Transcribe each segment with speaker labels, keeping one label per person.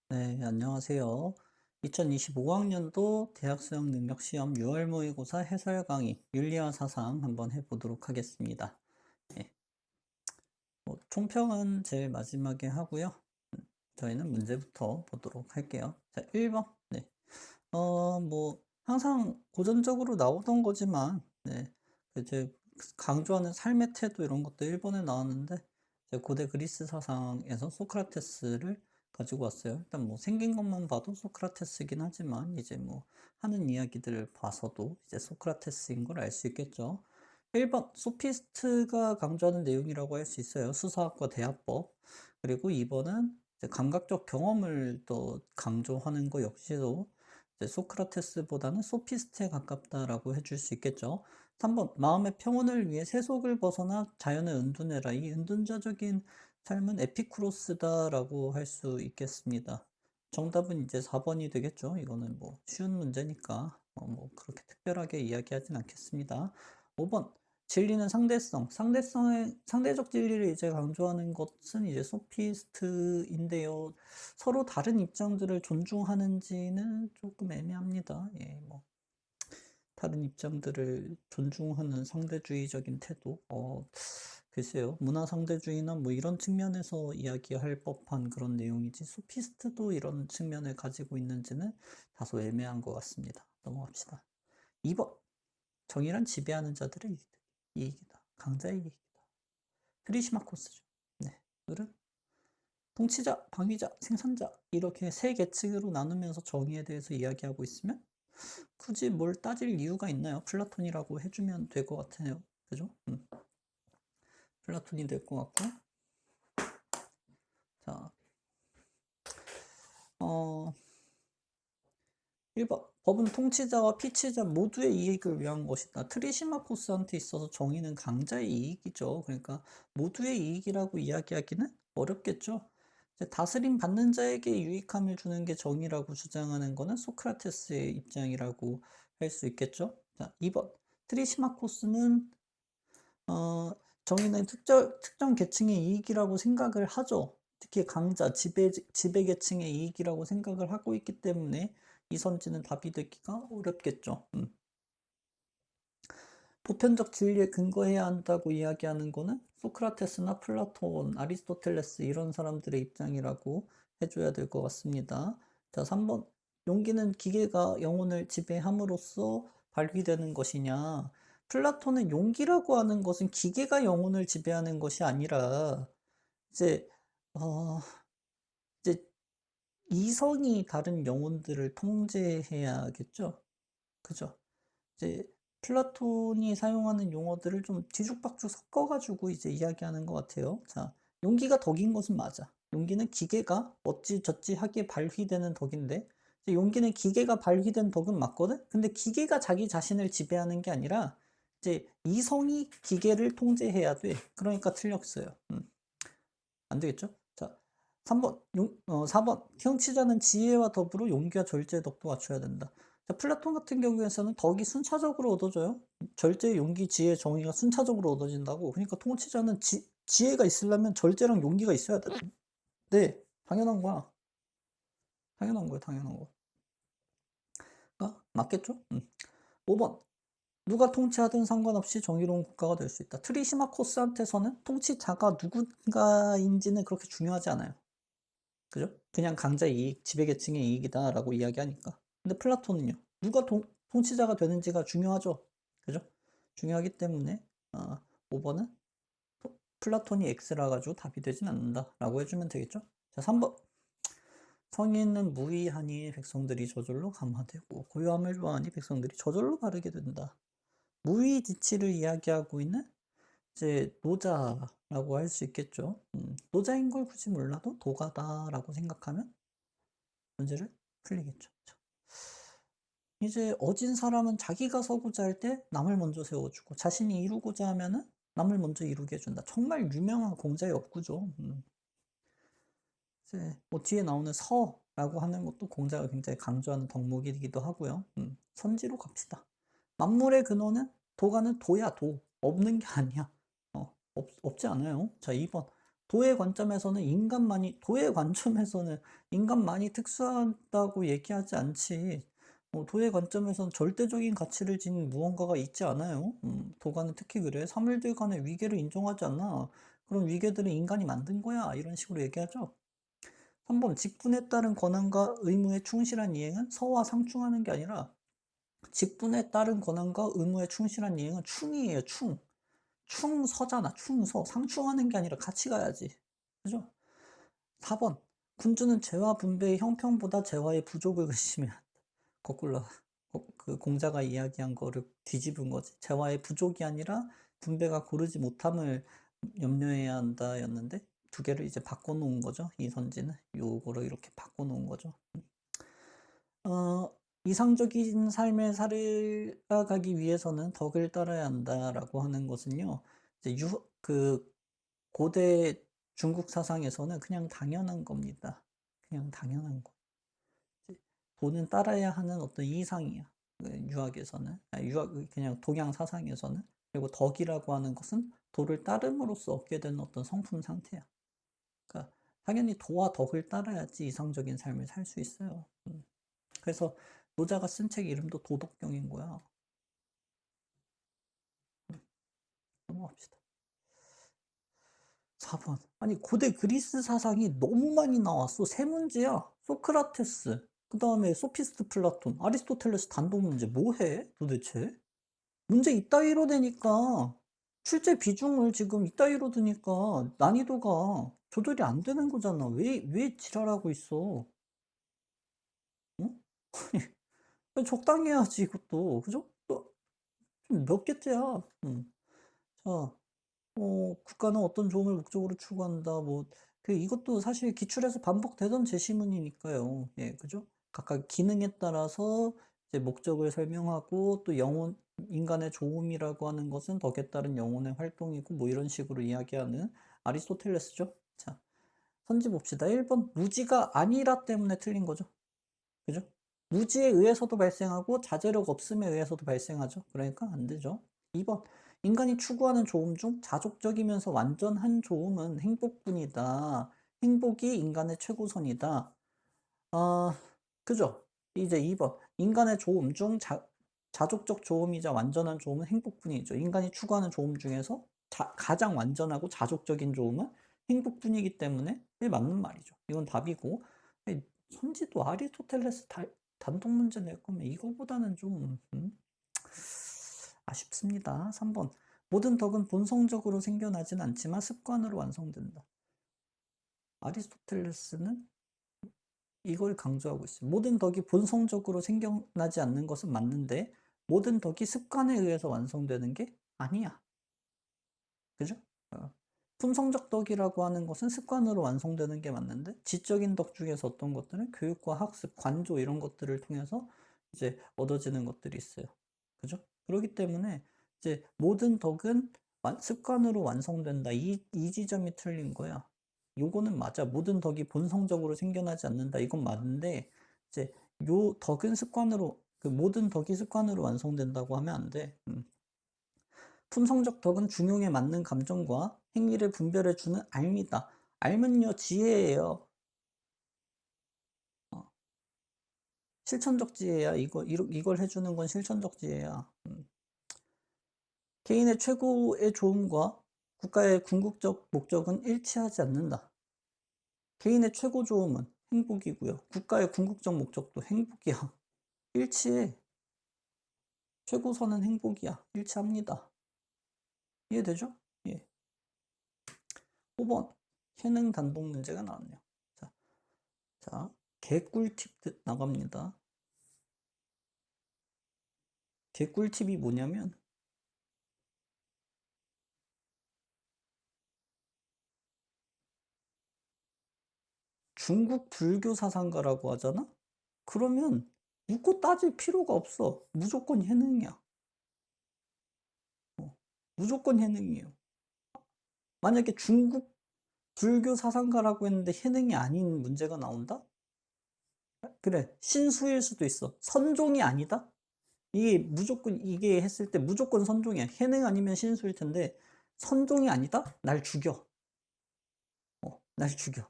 Speaker 1: 네, 안녕하세요. 2025학년도 대학 수학 능력 시험 6월 모의고사 해설 강의 윤리와 사상 한번 해보도록 하겠습니다. 네, 총평은 제일 마지막에 하고요. 저희는 문제부터 보도록 할게요. 자, 1번. 네. 항상 고전적으로 나오던 거지만, 네. 이제 강조하는 삶의 태도 이런 것도 일본에 나왔는데, 이제 고대 그리스 사상에서 소크라테스를 가지고 왔어요. 일단 뭐 생긴 것만 봐도 소크라테스긴 하지만, 이제 뭐 하는 이야기들을 봐서도 이제 소크라테스인 걸 알 수 있겠죠. 1번, 소피스트가 강조하는 내용이라고 할 수 있어요. 수사학과 대화법. 그리고 2번은 감각적 경험을 또 강조하는 거 역시도 이제 소크라테스보다는 소피스트에 가깝다라고 해줄 수 있겠죠. 3번, 마음의 평온을 위해 세속을 벗어나 자연을 은둔해라. 이 은둔자적인 삶은 에피쿠로스다라고 할 수 있겠습니다. 정답은 이제 4번이 되겠죠. 이거는 뭐 쉬운 문제니까 뭐 그렇게 특별하게 이야기하진 않겠습니다. 5번, 진리는 상대성. 상대적 진리를 이제 강조하는 것은 이제 소피스트인데요. 서로 다른 입장들을 존중하는지는 조금 애매합니다. 예, 뭐 다른 입장들을 존중하는 상대주의적인 태도. 글쎄요. 문화 상대주의나 뭐 이런 측면에서 이야기할 법한 그런 내용이지 소피스트도 이런 측면을 가지고 있는지는 다소 애매한 것 같습니다. 넘어갑시다. 2번. 정의란 지배하는 자들의 이익이다. 강자의 이익이다. 트리시마코스죠. 네. 을은 통치자, 방위자, 생산자 이렇게 세 계층으로 나누면서 정의에 대해서 이야기하고 있으면 굳이 뭘 따질 이유가 있나요? 플라톤이라고 해주면 될 것 같아요. 그죠? 플라톤이 될 것 같고. 자, 어, 1번. 법은 통치자와 피치자 모두의 이익을 위한 것이다. 트리시마코스한테 있어서 정의는 강자의 이익이죠. 그러니까 모두의 이익이라고 이야기하기는 어렵겠죠. 이제 다스림 받는 자에게 유익함을 주는 게 정의라고 주장하는 것은 소크라테스의 입장이라고 할 수 있겠죠. 자, 2번. 트리시마코스는 어, 정의는 특정 계층의 이익이라고 생각을 하죠. 특히 강자, 지배 계층의 이익이라고 생각을 하고 있기 때문에 이 선지는 답이 되기가 어렵겠죠. 보편적 진리에 근거해야 한다고 이야기하는 거는 소크라테스나 플라톤, 아리스토텔레스 이런 사람들의 입장이라고 해줘야 될 것 같습니다. 자, 3번. 용기는 기계가 영혼을 지배함으로써 발휘되는 것이냐? 플라톤은 용기라고 하는 것은 기계가 영혼을 지배하는 것이 아니라 이제 어 이제 이성이 다른 영혼들을 통제해야겠죠. 그죠? 이제 플라톤이 사용하는 용어들을 좀 뒤죽박죽 섞어 가지고 이제 이야기하는 것 같아요. 자, 용기가 덕인 것은 맞아. 용기는 기계가 어찌저찌 하게 발휘되는 덕인데 이제 용기는 기계가 발휘된 덕은 맞거든? 근데 기계가 자기 자신을 지배하는 게 아니라 이제 이성이 기계를 통제해야 돼. 그러니까 틀렸어요. 안 되겠죠? 자, 3번, 4번. 형치자는 지혜와 더불어 용기와 절제의 덕도 갖춰야 된다. 자, 플라톤 같은 경우에서는 덕이 순차적으로 얻어져요. 절제, 용기, 지혜, 정의가 순차적으로 얻어진다고. 그러니까 통치자는 지혜가 있으려면 절제랑 용기가 있어야 돼. 네, 당연한 거야. 당연한 거야, 당연한 거. 맞겠죠? 5번. 누가 통치하든 상관없이 정의로운 국가가 될 수 있다. 트리시마코스한테서는 통치자가 누군가인지는 그렇게 중요하지 않아요. 그죠? 그냥 강자의 이익, 지배계층의 이익이다라고 이야기하니까. 근데 플라톤은요. 누가 통치자가 되는지가 중요하죠. 그죠? 중요하기 때문에 5번은 플라톤이 X라 가지고 답이 되진 않는다라고 해주면 되겠죠? 자, 3번. 성인은 무의하니 백성들이 저절로 감화되고 고요함을 좋아하니 백성들이 저절로 바르게 된다. 무의지치를 이야기하고 있는 이제 노자라고 할 수 있겠죠. 노자인 걸 굳이 몰라도 도가다라고 생각하면 문제를 풀리겠죠. 이제 어진 사람은 자기가 서고자 할 때 남을 먼저 세워주고 자신이 이루고자 하면은 남을 먼저 이루게 해준다. 정말 유명한 공자의 업구죠. 이제 뭐 뒤에 나오는 서라고 하는 것도 공자가 굉장히 강조하는 덕목이기도 하고요. 선지로 갑시다. 만물의 근원은 도가는 도야 도. 없는 게 아니야. 없지 않아요. 자, 2번. 도의 관점에서는 도의 관점에서는 인간만이 특수하다고 얘기하지 않지. 도의 관점에서는 절대적인 가치를 지닌 무언가가 있지 않아요. 도가는 특히 그래. 사물들 간의 위계를 인정하지 않아. 그런 위계들은 인간이 만든 거야. 이런 식으로 얘기하죠. 3번 직분에 따른 권한과 의무에 충실한 이행은 서와 상충하는 게 아니라 직분에 따른 권한과 의무에 충실한 이행은 충이에요. 충서잖아. 충서. 상충하는 게 아니라 같이 가야지. 그죠? 4번 군주는 재화 분배의 형평보다 재화의 부족을 의심해야 한다. 거꾸로 그 공자가 이야기한 거를 뒤집은 거지. 재화의 부족이 아니라 분배가 고르지 못함을 염려해야 한다였는데 두 개를 이제 바꿔놓은 거죠. 이선지는 요거로 이렇게 바꿔놓은 거죠. 어, 이상적인 삶을 살아가기 위해서는 덕을 따라야 한다라고 하는 것은요. 이제 그 고대 중국 사상에서는 그냥 당연한 겁니다. 그냥 당연한 거. 도는 따라야 하는 어떤 이상이야. 그 유학에서는. 그냥 동양 사상에서는. 그리고 덕이라고 하는 것은 도를 따름으로써 얻게 되는 어떤 성품 상태야. 그러니까 당연히 도와 덕을 따라야지 이상적인 삶을 살 수 있어요. 그래서 노자가 쓴 책 이름도 도덕경인 거야. 넘어갑시다. 4번. 아니, 고대 그리스 사상이 너무 많이 나왔어. 세 문제야. 소크라테스, 그 다음에 소피스트 플라톤, 아리스토텔레스 단독 문제. 뭐 해? 도대체? 문제 이따위로 되니까, 출제 비중을 지금 이따위로 두니까 난이도가 조절이 안 되는 거잖아. 왜 지랄하고 있어? 응? 적당히 해야지, 이것도. 그죠? 또, 몇 개째야. 자, 국가는 어떤 좋음을 목적으로 추구한다. 이것도 사실 기출에서 반복되던 제시문이니까요. 예, 그죠? 각각 기능에 따라서 이제 목적을 설명하고 또 인간의 좋음이라고 하는 것은 덕에 따른 영혼의 활동이고 뭐 이런 식으로 이야기하는 아리스토텔레스죠. 자, 선지 봅시다. 1번, 무지가 아니라 때문에 틀린 거죠. 그죠? 무지에 의해서도 발생하고 자제력 없음에 의해서도 발생하죠. 그러니까 안 되죠. 2번, 인간이 추구하는 좋음 중 자족적이면서 완전한 좋음은 행복뿐이다. 행복이 인간의 최고선이다. 아, 그죠? 이제 2번, 인간의 좋음 중 자족적 좋음이자 완전한 좋음은 행복뿐이죠. 인간이 추구하는 좋음 중에서 가장 완전하고 자족적인 좋음은 행복뿐이기 때문에 맞는 말이죠. 이건 답이고, 선지도 아리스토텔레스 단독 문제 낼 거면 이거보다는 좀 아쉽습니다. 3번. 모든 덕은 본성적으로 생겨나진 않지만 습관으로 완성된다. 아리스토텔레스는 이걸 강조하고 있어요. 모든 덕이 본성적으로 생겨나지 않는 것은 맞는데 모든 덕이 습관에 의해서 완성되는 게 아니야. 그죠? 품성적 덕이라고 하는 것은 습관으로 완성되는 게 맞는데 지적인 덕 중에서 어떤 것들은 교육과 학습, 관조 이런 것들을 통해서 이제 얻어지는 것들이 있어요. 그죠? 그렇기 때문에 이제 모든 덕은 습관으로 완성된다. 이 지점이 틀린 거야. 요거는 맞아. 모든 덕이 본성적으로 생겨나지 않는다. 이건 맞는데 이제 요 덕은 습관으로 모든 덕이 습관으로 완성된다고 하면 안 돼. 품성적 덕은 중용에 맞는 감정과 행위를 분별해주는 알미다. 알면요, 지혜예요. 실천적 지혜야. 이걸 해주는 건 실천적 지혜야. 개인의 최고의 좋음과 국가의 궁극적 목적은 일치하지 않는다. 개인의 최고 좋음은 행복이고요. 국가의 궁극적 목적도 행복이야. 일치해. 최고선은 행복이야. 일치합니다. 이해되죠? 예. 5번. 해능 단독 문제가 나왔네요. 자, 개꿀팁 나갑니다. 개꿀팁이 뭐냐면 중국 불교 사상가라고 하잖아? 그러면 묻고 따질 필요가 없어. 무조건 해능이야. 무조건 해능이에요. 만약에 중국 불교 사상가라고 했는데 해능이 아닌 문제가 나온다? 그래, 신수일 수도 있어. 선종이 아니다? 이게 했을 때 무조건 선종이야. 해능 아니면 신수일 텐데 선종이 아니다? 날 죽여. 날 죽여.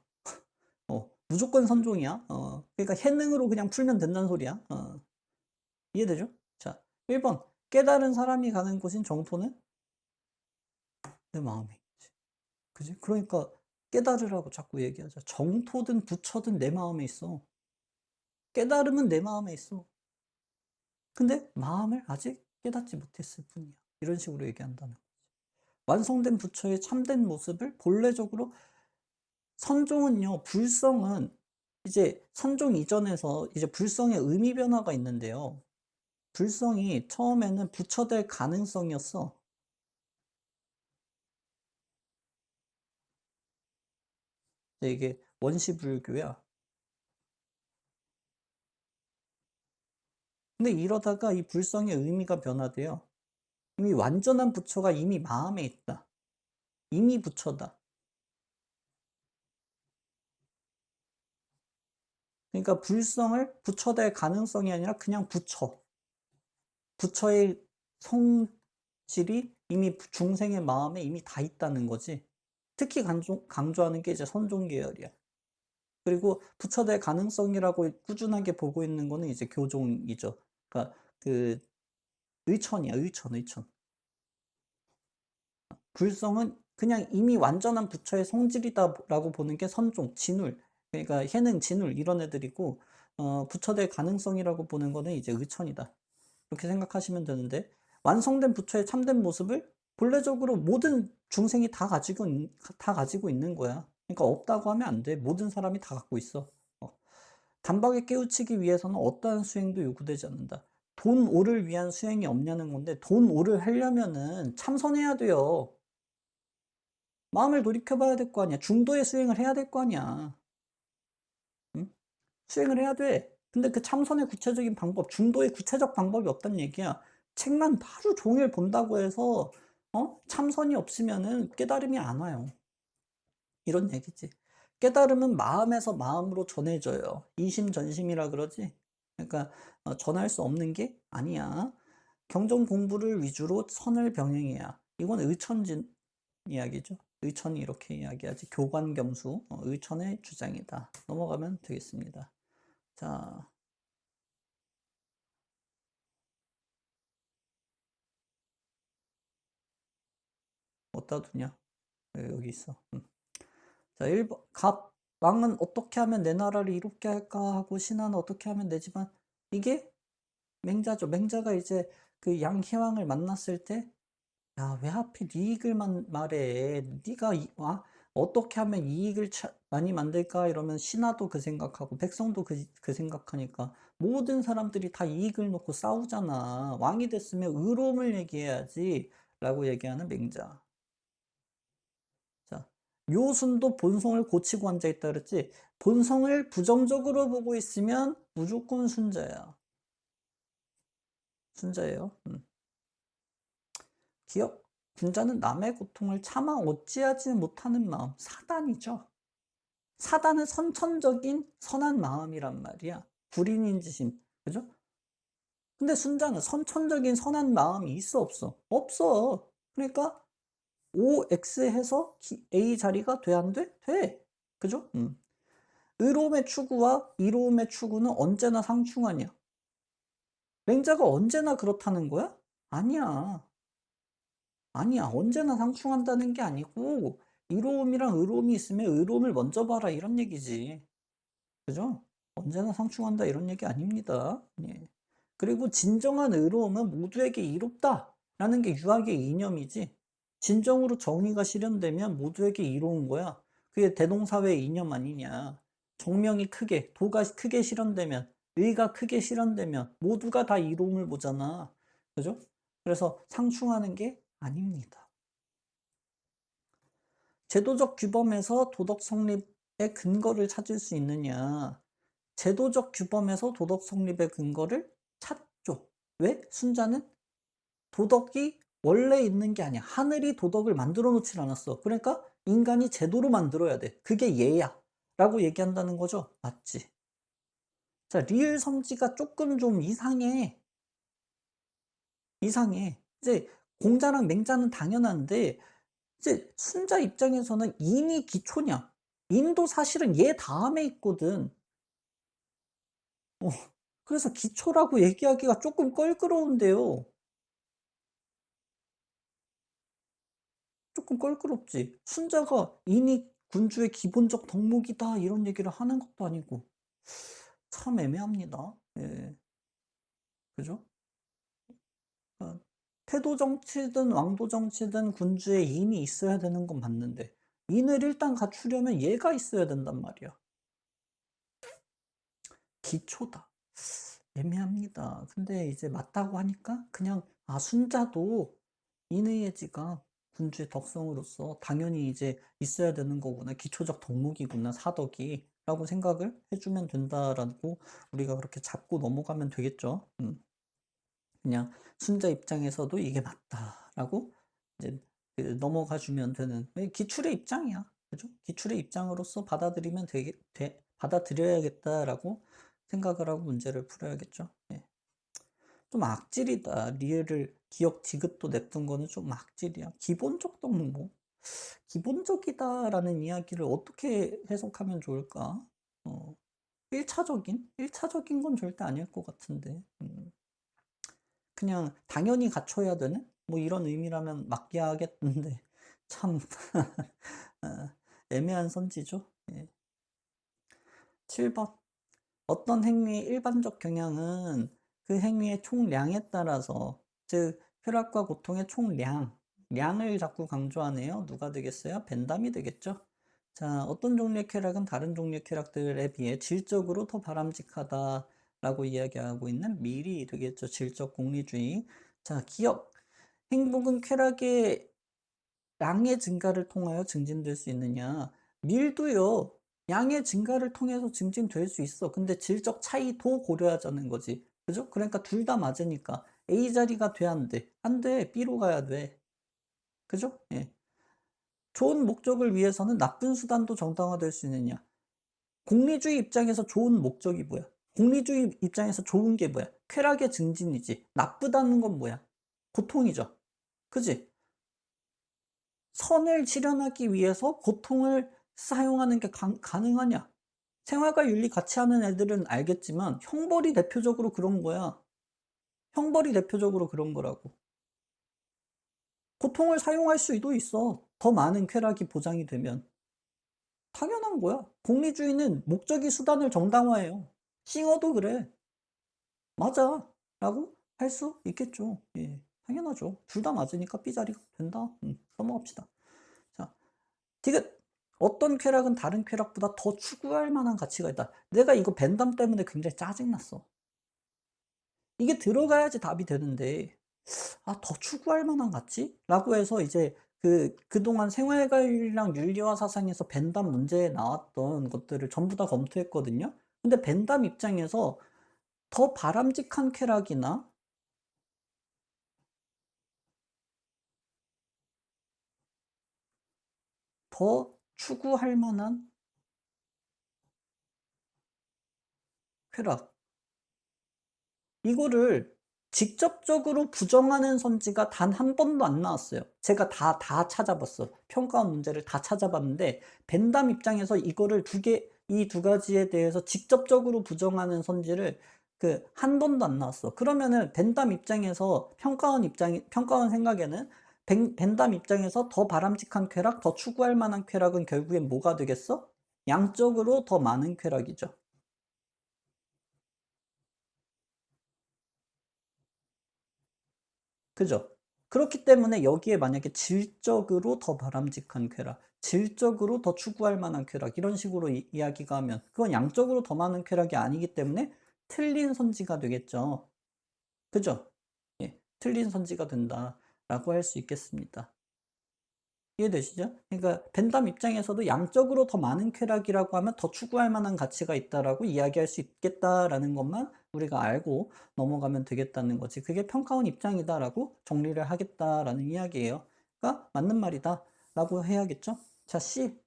Speaker 1: 무조건 선종이야. 그러니까 해능으로 그냥 풀면 된다는 소리야. 이해되죠? 자, 1번 깨달은 사람이 가는 곳인 정토는 내 마음에 있지. 그지? 그러니까 깨달으라고 자꾸 얘기하자. 정토든 부처든 내 마음에 있어. 깨달음은 내 마음에 있어. 근데 마음을 아직 깨닫지 못했을 뿐이야. 이런 식으로 얘기한다는 거지. 완성된 부처의 참된 모습을 본래적으로 선종은요, 불성은 이제 선종 이전에서 이제 불성의 의미 변화가 있는데요. 불성이 처음에는 부처될 가능성이었어. 이게 원시불교야. 근데 이러다가 이 불성의 의미가 변화돼요. 이미 완전한 부처가 이미 마음에 있다. 이미 부처다. 그러니까 불성을 부처될 가능성이 아니라 그냥 부처. 부처의 성질이 이미 중생의 마음에 이미 다 있다는 거지. 특히 강조하는 게 이제 선종 계열이야. 그리고 부처될 가능성이라고 꾸준하게 보고 있는 거는 이제 교종이죠. 그러니까 그 의천이야, 의천. 불성은 그냥 이미 완전한 부처의 성질이다라고 보는 게 선종, 진울, 그러니까 해능, 진울 이런 애들이고, 부처될 가능성이라고 보는 거는 이제 의천이다. 이렇게 생각하시면 되는데, 완성된 부처의 참된 모습을 본래적으로 모든 중생이 다 가지고 있는 거야. 그러니까 없다고 하면 안 돼. 모든 사람이 다 갖고 있어. 단박에 깨우치기 위해서는 어떠한 수행도 요구되지 않는다. 돈 오를 위한 수행이 없냐는 건데, 돈 오를 하려면은 참선해야 돼요. 마음을 돌이켜봐야 될 거 아니야. 중도의 수행을 해야 될 거 아니야. 응? 수행을 해야 돼. 근데 그 참선의 구체적인 방법, 중도의 구체적 방법이 없단 얘기야. 책만 하루 종일 본다고 해서 참선이 없으면은 깨달음이 안 와요. 이런 얘기지. 깨달음은 마음에서 마음으로 전해져요. 이심전심이라 그러지. 그러니까 전할 수 없는 게 아니야. 경전 공부를 위주로 선을 병행해야. 이건 의천진 이야기죠. 의천이 이렇게 이야기하지. 교관겸수, 의천의 주장이다. 넘어가면 되겠습니다. 자, 어디다 두냐? 여기 있어. 자, 1번. 왕은 어떻게 하면 내 나라를 이롭게 할까 하고 신하는 어떻게 하면 내지만 이게 맹자죠. 맹자가 이제 그 양희왕을 만났을 때 야, 왜 하필 이익을만 말해? 네가 어떻게 하면 이익을 많이 만들까? 이러면 신하도 그 생각하고 백성도 그 생각하니까 모든 사람들이 다 이익을 놓고 싸우잖아. 왕이 됐으면 의로움을 얘기해야지 라고 얘기하는 맹자. 자, 묘순도 본성을 고치고 앉아있다 그랬지? 본성을 부정적으로 보고 있으면 무조건 순자야. 순자예요. 기억. 군자는 남의 고통을 참아 어찌하지 못하는 마음. 사단이죠. 사단은 선천적인 선한 마음이란 말이야. 불인인지심. 그죠? 근데 순자는 선천적인 선한 마음이 있어, 없어? 없어. 그러니까 OX 해서 A 자리가 돼, 안 돼? 돼. 그죠? 의로움의 추구와 이로움의 추구는 언제나 상충하냐? 맹자가 언제나 그렇다는 거야? 아니야. 아니야. 언제나 상충한다는 게 아니고 이로움이랑 의로움이 있으면 의로움을 먼저 봐라 이런 얘기지. 그죠? 언제나 상충한다 이런 얘기 아닙니다. 예. 그리고 진정한 의로움은 모두에게 이롭다라는 게 유학의 이념이지. 진정으로 정의가 실현되면 모두에게 이로운 거야. 그게 대동사회의 이념 아니냐. 정명이 크게, 도가 크게 실현되면, 의가 크게 실현되면 모두가 다 이로움을 보잖아. 그죠? 그래서 상충하는 게 아닙니다. 제도적 규범에서 도덕 성립의 근거를 찾을 수 있느냐. 제도적 규범에서 도덕 성립의 근거를 찾죠. 왜? 순자는 도덕이 원래 있는 게 아니야. 하늘이 도덕을 만들어 놓질 않았어. 그러니까 인간이 제도로 만들어야 돼. 그게 예야. 라고 얘기한다는 거죠. 맞지? 자, 리을 성지가 조금 좀 이상해. 이상해. 이제 공자랑 맹자는 당연한데, 이제 순자 입장에서는 인이 기초냐? 인도 사실은 얘 다음에 있거든. 어 그래서 기초라고 얘기하기가 쪼끔 껄끄러운데요. 쪼끔 껄끄럽지. 순자가 "인이 군주의 기본적 덕목이다." 이런 얘기를 하는 것도 아니고 참 애매합니다. 예. 그죠? 어 태도 정치든 왕도 정치든 군주에 인이 있어야 되는 건 맞는데 인을 일단 갖추려면 얘가 있어야 된단 말이야. 기초다. 애매합니다. 근데 이제 맞다고 하니까 그냥 '아 순자도 인의예지가 군주의 덕성으로서 당연히 이제 있어야 되는 거구나. 기초적 덕목이구나 사덕이.'라고 생각을 해 주면 된다라고 우리가 그렇게 잡고 넘어가면 되겠죠. 그냥 순자 입장에서도 '이게 맞다.'라고 이제 그 넘어가 주면 되는 기출의 입장이야. 그죠? 기출의 입장으로서 받아들이면 되게 돼 '받아들여야겠다.'라고 생각을 하고 문제를 풀어야겠죠. 예. 좀 악질이다. 리을을 기억 디귿도 냅둔 거는 좀 악질이야. 기본적 덕목. '기본적이다.'라는 이야기를 어떻게 해석하면 좋을까? 어 1 차적인? 1 차적인 건 절대 아닐 것 같은데. 그냥 당연히 갖춰야 되는 뭐 이런 의미라면 맞게 하겠는데 참 어 애매한 선지죠. 예. 7 번. 어떤 행위의 일반적 경향은 그 행위의 총량에 따라서 즉 쾌락과 고통의 총량, 량을 자꾸 강조하네요. 누가 되겠어요? 벤담이 되겠죠. 자, 어떤 종류의 쾌락은 다른 종류의 쾌락들에 비해 질적으로 더 바람직하다라고 이야기하고 있는 밀이 되겠죠. 질적 공리주의. 자, 기억. 행복은 쾌락의 양의 증가를 통하여 증진될 수 있느냐? 밀도요. 양의 증가를 통해서 증진될 수 있어. 근데 질적 차이도 고려하자는 거지. 그죠? 그러니까 둘 다 맞으니까 A 자리가 돼 안 돼? 안 돼. B로 가야 돼. 그죠? 예. 좋은 목적을 위해서는 나쁜 수단도 정당화될 수 있느냐? 공리주의 입장에서 좋은 목적이 뭐야? 공리주의 입장에서 좋은 게 뭐야? 쾌락의 증진이지. 나쁘다는 건 뭐야? 고통이죠. 그지? 선을 실현하기 위해서 고통을 사용하는 게 가능하냐? 생활과 윤리 같이 하는 애들은 알겠지만 형벌이 대표적으로 그런 거야. 형벌이 대표적으로 그런 거라고. 고통을 사용할 수도 있어. 더 많은 쾌락이 보장이 되면. 당연한 거야. 공리주의는 목적이 수단을 정당화해요. 싱어도 그래. 맞아. 라고 할 수 있겠죠. 예. 당연하죠. 둘 다 맞으니까 삐자리가 된다. 넘어갑시다. 자, 디귿. 어떤 쾌락은 다른 쾌락보다 더 추구할 만한 가치가 있다. 내가 이거 벤담 때문에 굉장히 짜증났어. 이게 들어가야지 답이 되는데 '아 더 추구할 만한 가치?'라고 해서 이제 그동안 생활관리랑 윤리화 사상에서 벤담 문제에 나왔던 것들을 전부 다 검토했거든요. 근데 벤담 입장에서 더 바람직한 쾌락이나 더 추구할 만한 쾌락 이거를 직접적으로 부정하는 선지가 단 한 번도 안 나왔어요. 제가 다 찾아봤어. 평가원 문제를 다 찾아봤는데 벤담 입장에서 이거를 이 두 가지에 대해서 직접적으로 부정하는 선지를 한 번도 안 나왔어. 그러면은 벤담 입장에서 평가원 생각에는 벤담 입장에서 더 바람직한 쾌락, 더 추구할 만한 쾌락은 결국엔 뭐가 되겠어? 양적으로 더 많은 쾌락이죠. 그죠? 그렇기 때문에 여기에 만약에 질적으로 더 바람직한 쾌락, 질적으로 더 추구할 만한 쾌락 이런 식으로 이야기가 하면 그건 양적으로 더 많은 쾌락이 아니기 때문에 틀린 선지가 되겠죠. 그죠? 예. 틀린 선지가 된다라고 할 수 있겠습니다. 이해되시죠? 그러니까 벤담 입장에서도 양적으로 더 많은 쾌락이라고 하면 더 추구할 만한 가치가 있다라고 이야기할 수 있겠다라는 것만 우리가 알고 넘어가면 되겠다는 거지. 그게 평가원 입장이다라고 정리를 하겠다라는 이야기예요. 그러니까 맞는 말이다라고 해야겠죠? 자, C.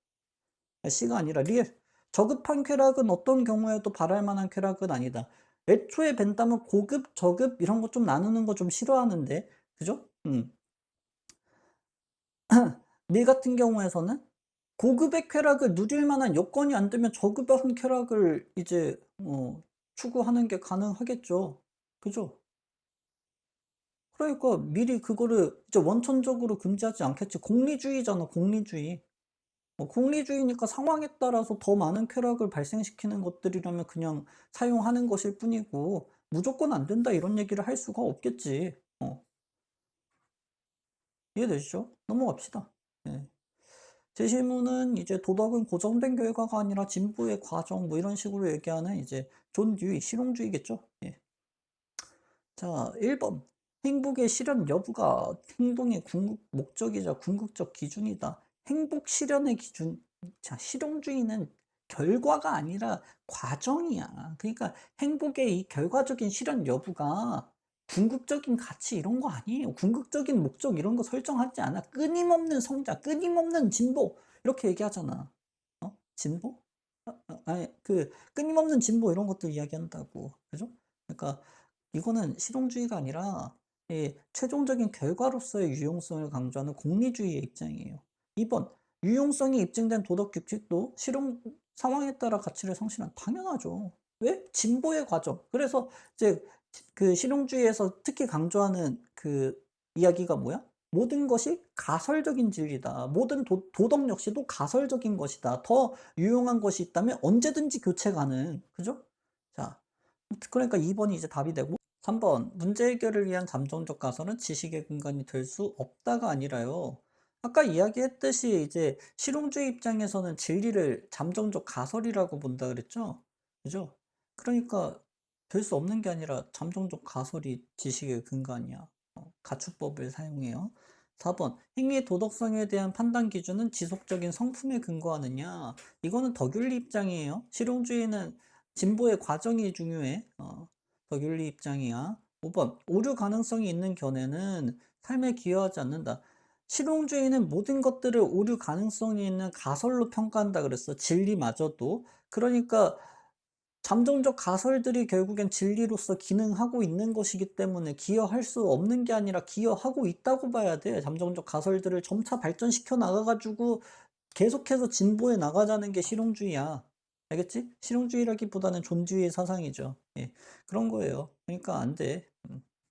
Speaker 1: C가 아니라 리을. 저급한 쾌락은 어떤 경우에도 바랄 만한 쾌락은 아니다. 애초에 벤담은 고급, 저급 이런 거 좀 나누는 거 좀 싫어하는데. 그죠? 밀 같은 경우에서는 고급의 쾌락을 누릴 만한 여건이 안 되면 저급한 쾌락을 이제 추구하는 게 가능하겠죠. 그죠? 그러니까 미리 그거를 이제 원천적으로 금지하지 않겠지. 공리주의잖아, 공리주의. 공리주의니까 상황에 따라서 더 많은 쾌락을 발생시키는 것들이라면 그냥 사용하는 것일 뿐이고 무조건 안 된다 이런 얘기를 할 수가 없겠지. 이해되시죠? 넘어갑시다. 네. 제시문은 이제 도덕은 고정된 결과가 아니라 진보의 과정 뭐 이런 식으로 얘기하는 이제 존 듀이 실용주의겠죠. 예. 자, 1번. 행복의 실현 여부가 행동의 목적이자 궁극적 기준이다. 행복 실현의 기준. 자, 실용주의는 결과가 아니라 과정이야. 그러니까 행복의 이 결과적인 실현 여부가 궁극적인 가치 이런 거 아니에요. 궁극적인 목적 이런 거 설정하지 않아. 끊임없는 성장, 끊임없는 진보 이렇게 얘기하잖아. 진보? 아니 그 끊임없는 진보 이런 것들 이야기한다고. 그죠? 그러니까 이거는 실용주의가 아니라 최종적인 결과로서의 유용성을 강조하는 공리주의의 입장이에요. 2번, 유용성이 입증된 도덕 규칙도 실용 상황에 따라 가치를 상실한 당연하죠. 왜? 진보의 과정. 그래서 이제 그 실용주의에서 특히 강조하는 그 이야기가 뭐야? 모든 것이 가설적인 진리다. 모든 도덕 역시도 가설적인 것이다. 더 유용한 것이 있다면 언제든지 교체 가능. 그죠? 자, 그러니까 2번이 이제 답이 되고 3번 문제 해결을 위한 잠정적 가설은 지식의 근간이 될 수 없다가 아니라요. 아까 이야기했듯이 이제 실용주의 입장에서는 진리를 잠정적 가설이라고 본다 그랬죠. 그죠? 그러니까 될 수 없는 게 아니라 잠정적 가설이 지식의 근간이야. 가축법을 사용해요. 4번 행위의 도덕성에 대한 판단 기준은 지속적인 성품에 근거하느냐. 이거는 덕윤리 입장이에요. 실용주의는 진보의 과정이 중요해. 덕윤리 입장이야. 5번 오류 가능성이 있는 견해는 삶에 기여하지 않는다. 실용주의는 모든 것들을 오류 가능성이 있는 가설로 평가한다 그랬어. 진리마저도. 그러니까 잠정적 가설들이 결국엔 진리로서 기능하고 있는 것이기 때문에 기여할 수 없는 게 아니라 기여하고 있다고 봐야 돼. 잠정적 가설들을 점차 발전시켜 나가가지고 계속해서 진보해 나가자는 게 실용주의야. 알겠지? 실용주의라기보다는 존주의 사상이죠. 예, 그런 거예요. 그러니까 안 돼.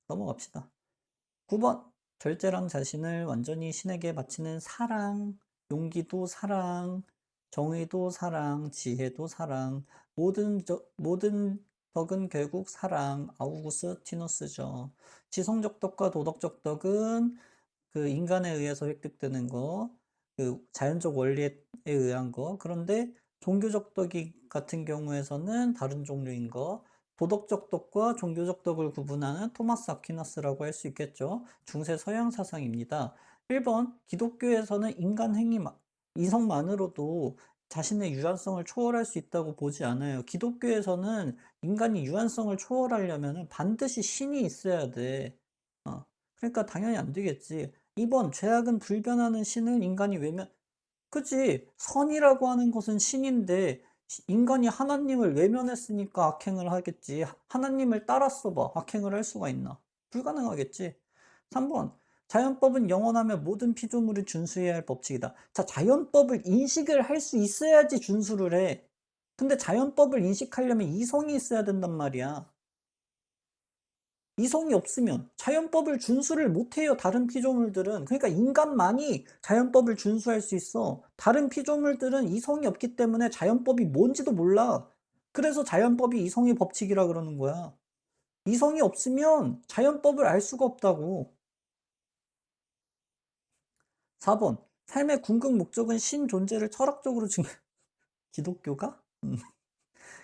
Speaker 1: 넘어갑시다. 9번. 절제랑 자신을 완전히 신에게 바치는 사랑, 용기도 사랑, 정의도 사랑, 지혜도 사랑, 모든 덕은 결국 사랑, 아우구스티누스죠. 지성적 덕과 도덕적 덕은 그 인간에 의해서 획득되는 거, 그 자연적 원리에 의한 거. 그런데 종교적 덕이 같은 경우에서는 다른 종류인 거. 도덕적 덕과 종교적 덕을 구분하는 토마스 아퀴나스라고 할 수 있겠죠. 중세 서양 사상입니다. 1번 기독교에서는 인간 행위 이성만으로도 자신의 유한성을 초월할 수 있다고 보지 않아요. 기독교에서는 인간이 유한성을 초월하려면 반드시 신이 있어야 돼. 그러니까 당연히 안 되겠지. 2번 죄악은 불변하는 신을 인간이 그치? 선이라고 하는 것은 신인데 인간이 하나님을 외면했으니까 악행을 하겠지. 하나님을 따랐어 봐. 악행을 할 수가 있나? 불가능하겠지. 3번 자연법은 영원하며 모든 피조물이 준수해야 할 법칙이다. 자, 자연법을 인식을 할 수 있어야지 준수를 해. 근데 자연법을 인식하려면 이성이 있어야 된단 말이야. 이성이 없으면 자연법을 준수를 못해요. 다른 피조물들은. 그러니까 인간만이 자연법을 준수할 수 있어. 다른 피조물들은 이성이 없기 때문에 자연법이 뭔지도 몰라. 그래서 자연법이 이성의 법칙이라 그러는 거야. 이성이 없으면 자연법을 알 수가 없다고. 4번 삶의 궁극 목적은 신 존재를 철학적으로 기독교가?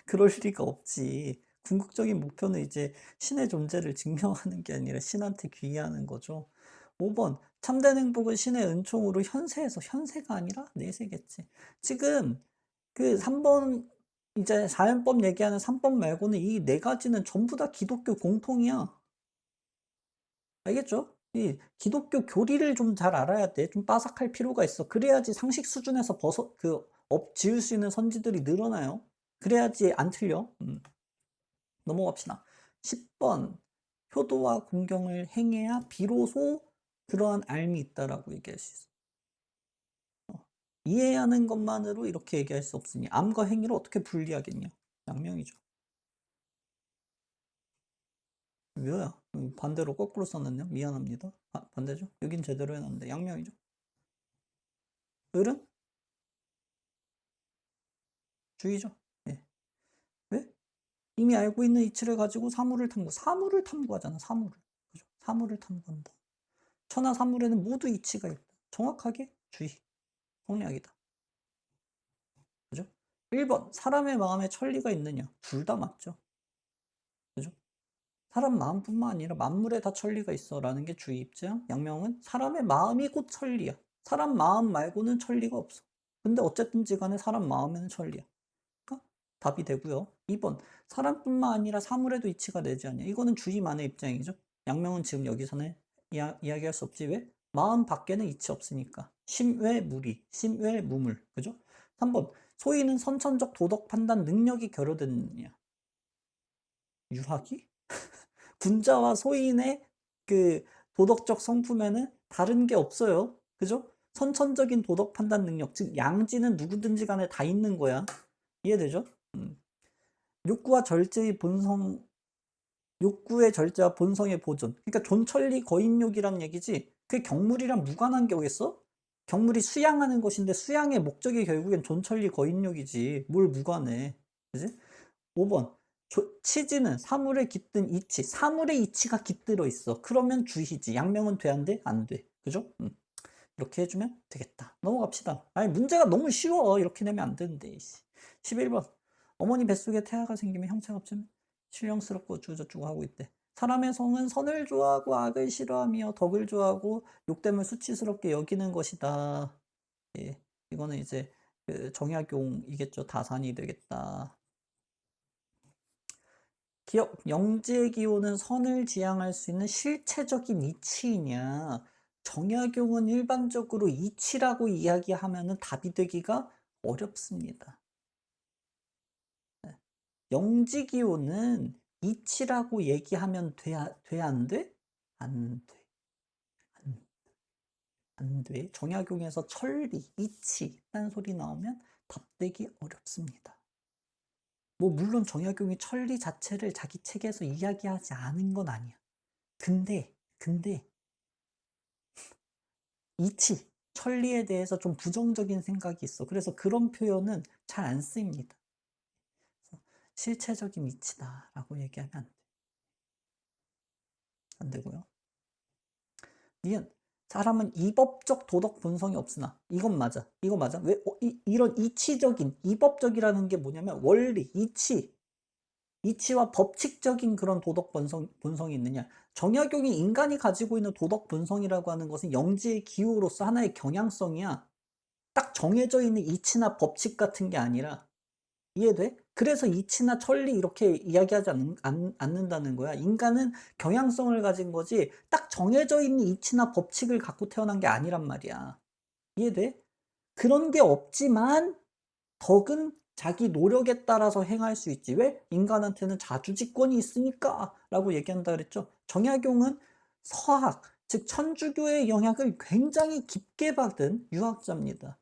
Speaker 1: 그럴 리가 없지. 궁극적인 목표는 이제 신의 존재를 증명하는 게 아니라 신한테 귀의하는 거죠. 5번 참된 행복은 신의 은총으로 현세에서, 현세가 아니라 내세겠지. 지금 그 3번 이제 자연법 얘기하는 3번 말고는 이 네 가지는 전부 다 기독교 공통이야. 알겠죠? 이 기독교 교리를 좀 잘 알아야 돼. 좀 빠삭할 필요가 있어. 그래야지 상식 수준에서 지을 수 있는 선지들이 늘어나요. 그래야지 안 틀려. 넘어갑시다. 10번 효도와 공경을 행해야 비로소 그러한 알미 있다라고 얘기할 수 있어. 이해하는 것만으로 이렇게 얘기할 수 없으니 암과 행위를 어떻게 분리하겠냐. 양명이죠. 뭐야? 반대로 거꾸로 썼는데요. 미안합니다. 반대죠. 여긴 제대로 해놨는데 양명이죠. 을은 주의죠. 예. 왜? 이미 알고 있는 이치를 가지고 사물을 탐구하잖아. 사물을. 그죠? 사물을 탐구한다. 천하 사물에는 모두 이치가 있다. 정확하게 주의. 성리학이다. 그죠? 1번 사람의 마음에 천리가 있느냐? 둘 다 맞죠. 그죠? 사람 마음뿐만 아니라 만물에 다 천리가 있어라는 게 주의 입장. 양명은 사람의 마음이 곧 천리야. 사람 마음 말고는 천리가 없어. 근데 어쨌든지 간에 사람 마음에는 천리야. 그러니까 답이 되고요. 2번 사람뿐만 아니라 사물에도 이치가 되지 않냐. 이거는 주의만의 입장이죠. 양명은 지금 여기서는 이야기할 수 없지. 왜? 마음 밖에는 이치 없으니까. 심외 무리, 심외 무물. 그죠? 3번 소위는 선천적 도덕 판단 능력이 결여됐느냐. 유학이? 군자와 소인의 그 도덕적 성품에는 다른 게 없어요. 그죠? 선천적인 도덕 판단 능력, 즉 양지는 누구든지 간에 다 있는 거야. 이해되죠? 욕구와 절제의 본성, 욕구의 절제와 본성의 보존. 그러니까 존천리 거인욕이란 얘기지. 그게 경물이랑 무관한 게 오겠어? 경물이 수양하는 것인데 수양의 목적이 결국엔 존천리 거인욕이지. 뭘 무관해. 그지? 5번. 치지는 사물에 깃든 이치. 사물의 이치가 깃들어 있어. 그러면 주희지. 양명은 돼, 안 돼? 안 돼. 그죠? 이렇게 해주면 되겠다. 넘어갑시다. 아니, 문제가 너무 쉬워. 이렇게 내면 안 되는데. 11번. 어머니 뱃속에 태아가 생기면 형체가 없으면 신령스럽고 어쩌고저쩌고 하고 있대. 사람의 성은 선을 좋아하고 악을 싫어하며 덕을 좋아하고 욕됨을 수치스럽게 여기는 것이다. 예, 이거는 이제 그 정약용이겠죠. 다산이 되겠다. 기억, 영지의 기호는 선을 지향할 수 있는 실체적인 이치이냐. 정약용은 일반적으로 이치라고 이야기하면 답이 되기가 어렵습니다. 영지기호는 이치라고 얘기하면 돼, 안 돼? 안 돼. 안 돼. 정약용에서 천리, 이치 라는 소리 나오면 답되기 어렵습니다. 뭐 물론 정약용이 천리 자체를 자기 책에서 이야기하지 않은 건 아니야. 근데 이치, 천리에 대해서 좀 부정적인 생각이 있어. 그래서 그런 표현은 잘 안 씁니다. 실체적인 이치다라고 얘기하면 안 돼. 안 되고요. 니은 사람은 이법적 도덕 본성이 없으나 이건 맞아. 이거 맞아. 왜 이런 이치적인 이법적이라는 게 뭐냐면 원리, 이치와 법칙적인 그런 도덕 본성이 있느냐. 정약용이 인간이 가지고 있는 도덕 본성이라고 하는 것은 영지의 기호로서 하나의 경향성이야. 딱 정해져 있는 이치나 법칙 같은 게 아니라. 이해돼? 그래서 이치나 천리 이렇게 이야기하지 않는다는 거야. 인간은 경향성을 가진 거지 딱 정해져 있는 이치나 법칙을 갖고 태어난 게 아니란 말이야. 이해돼? 그런 게 없지만 덕은 자기 노력에 따라서 행할 수 있지. 왜? 인간한테는 자주지권이 있으니까 라고 얘기한다 그랬죠. 정약용은 서학, 즉 천주교의 영향을 굉장히 깊게 받은 유학자입니다.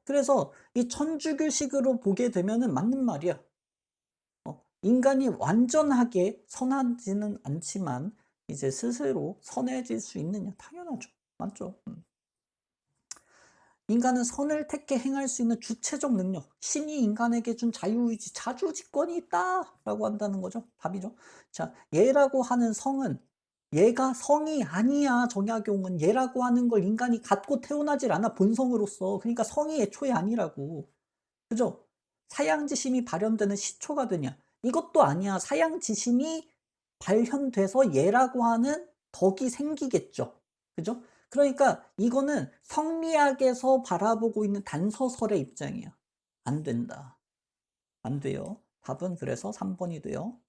Speaker 1: 그래서 이 천주교식으로 보게 되면은 맞는 말이야. 인간이 완전하게 선하지는 않지만 이제 스스로 선해질 수 있느냐? 당연하죠. 맞죠. 인간은 선을 택해 행할 수 있는 주체적 능력, 신이 인간에게 준 자유의지, 자주지권이 있다라고 한다는 거죠. 답이죠. 자, 얘라고 하는 성은 얘가 성이 아니야. 정약용은 얘라고 하는 걸 인간이 갖고 태어나질 않아. 본성으로서. 그러니까 성이 애초에 아니라고. 그죠? 사양지심이 발현되는 시초가 되냐? 이것도 아니야. 사양지심이 발현돼서 얘라고 하는 덕이 생기겠죠. 그죠? 그러니까 이거는 성리학에서 바라보고 있는 단서설의 입장이야. 안 된다. 안 돼요. 답은 그래서 3번이 돼요.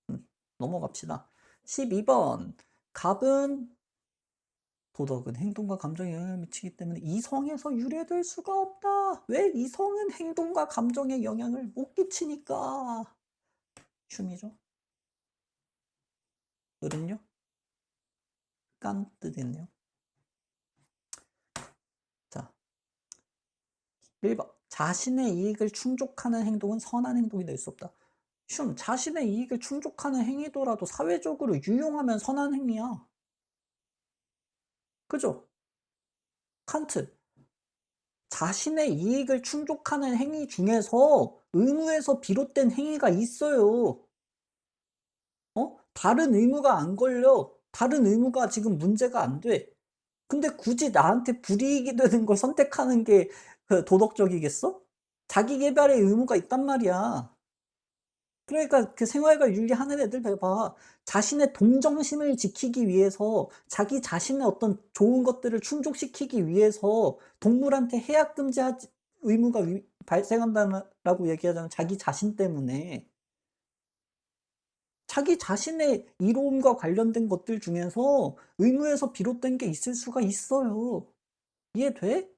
Speaker 1: 넘어갑시다. 12번. 갑은 도덕은 행동과 감정에 영향을 미치기 때문에 이성에서 유래될 수가 없다. 왜? 이성은 행동과 감정에 영향을 못 끼치니까. 흉이죠. 을은요? 깐뜻이네요. 자, 1번 자신의 이익을 충족하는 행동은 선한 행동이 될 수 없다. 자신의 이익을 충족하는 행위더라도 사회적으로 유용하면 선한 행위야. 그죠? 칸트. 자신의 이익을 충족하는 행위 중에서 의무에서 비롯된 행위가 있어요. 다른 의무가 안 걸려. 다른 의무가 지금 문제가 안 돼. 근데 굳이 나한테 불이익이 되는 걸 선택하는 게 도덕적이겠어? 자기 계발의 의무가 있단 말이야. 그러니까 그 생활과 윤리하는 애들 봐. 자신의 동정심을 지키기 위해서 자기 자신의 어떤 좋은 것들을 충족시키기 위해서 동물한테 해약 금지하지 의무가 발생한다라고 얘기하잖아. 자기 자신 때문에. 자기 자신의 이로움과 관련된 것들 중에서 의무에서 비롯된 게 있을 수가 있어요. 이해돼?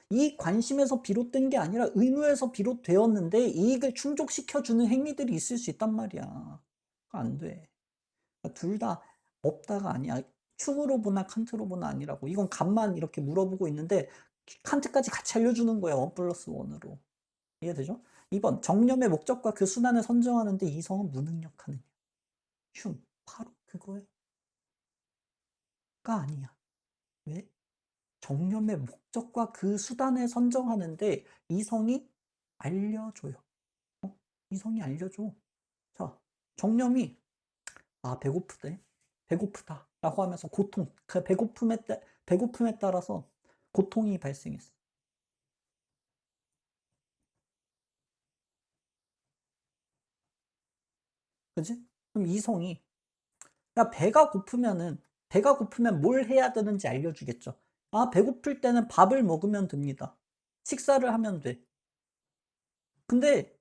Speaker 1: 이 관심에서 비롯된 게 아니라 의무에서 비롯되었는데 이익을 충족시켜 주는 행위들이 있을 수 있단 말이야. 안 돼. 둘 다 없다가 아니야. 흉으로 보나 칸트로 보나 아니라고. 이건 값만 이렇게 물어보고 있는데 칸트까지 같이 알려주는 거야. 1+1으로. 이해되죠? 2번 정념의 목적과 그 순환을 선정하는데 이성은 무능력하느냐. 바로 그거가 아니야. 왜? 정념의 목적과 그 수단을 선정하는데 이성이 알려줘요. 이성이 알려줘. 자, 정념이 배고프대. 배고프다라고 하면서 고통, 그 배고픔에 따라서 고통이 발생했어. 그지? 그럼 이성이 야 배가 고프면 뭘 해야 되는지 알려주겠죠. 배고플 때는 밥을 먹으면 됩니다. 식사를 하면 돼. 근데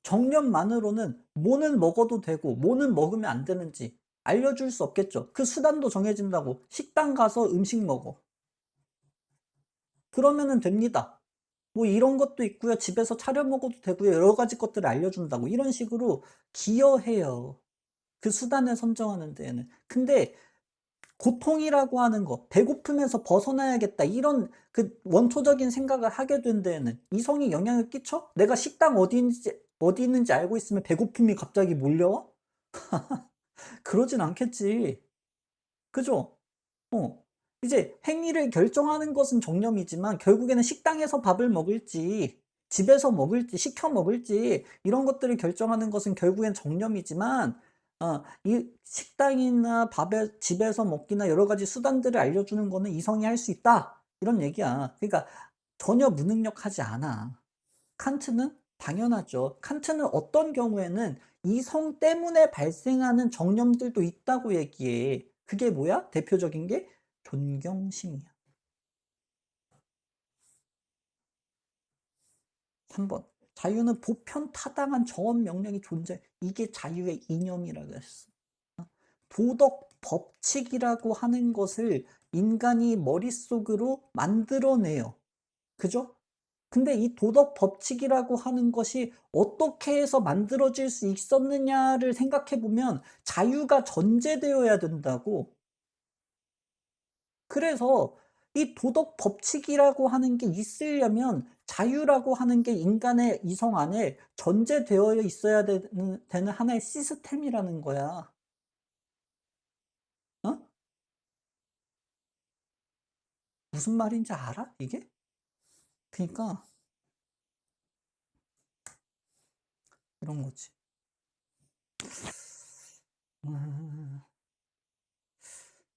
Speaker 1: 정념만으로는 뭐는 먹어도 되고 뭐는 먹으면 안 되는지 알려줄 수 없겠죠. 그 수단도 정해진다고. 식당 가서 음식 먹어. 그러면은 됩니다. 뭐 이런 것도 있고요. 집에서 차려 먹어도 되고요. 여러 가지 것들을 알려준다고. 이런 식으로 기여해요. 그 수단을 선정하는 데에는. 근데 고통이라고 하는 거, 배고픔에서 벗어나야겠다. 이런 그 원초적인 생각을 하게 된 데에는 이성이 영향을 끼쳐? 내가 식당 어디 있는지 알고 있으면 배고픔이 갑자기 몰려와? 그러진 않겠지. 그죠? 어. 이제 행위를 결정하는 것은 정념이지만 결국에는 식당에서 밥을 먹을지 집에서 먹을지 시켜 먹을지 이런 것들을 결정하는 것은 결국엔 정념이지만 이 식당이나 밥에 집에서 먹기나 여러 가지 수단들을 알려주는 거는 이성이 할 수 있다. 이런 얘기야. 그러니까 전혀 무능력하지 않아. 칸트는 당연하죠. 칸트는 어떤 경우에는 이성 때문에 발생하는 정념들도 있다고 얘기해. 그게 뭐야? 대표적인 게 존경심이야. 3번. 자유는 보편타당한 정언 명령이 존재. 이게 자유의 이념이라고 했어. 도덕 법칙이라고 하는 것을 인간이 머릿속으로 만들어내요. 그죠? 근데 이 도덕 법칙이라고 하는 것이 어떻게 해서 만들어질 수 있었느냐를 생각해 보면 자유가 전제되어야 된다고. 그래서 이 도덕 법칙이라고 하는 게 있으려면 자유라고 하는 게 인간의 이성 안에 전제되어 있어야 되는 하나의 시스템이라는 거야. 어? 무슨 말인지 알아? 이게? 그러니까 이런 거지. 음,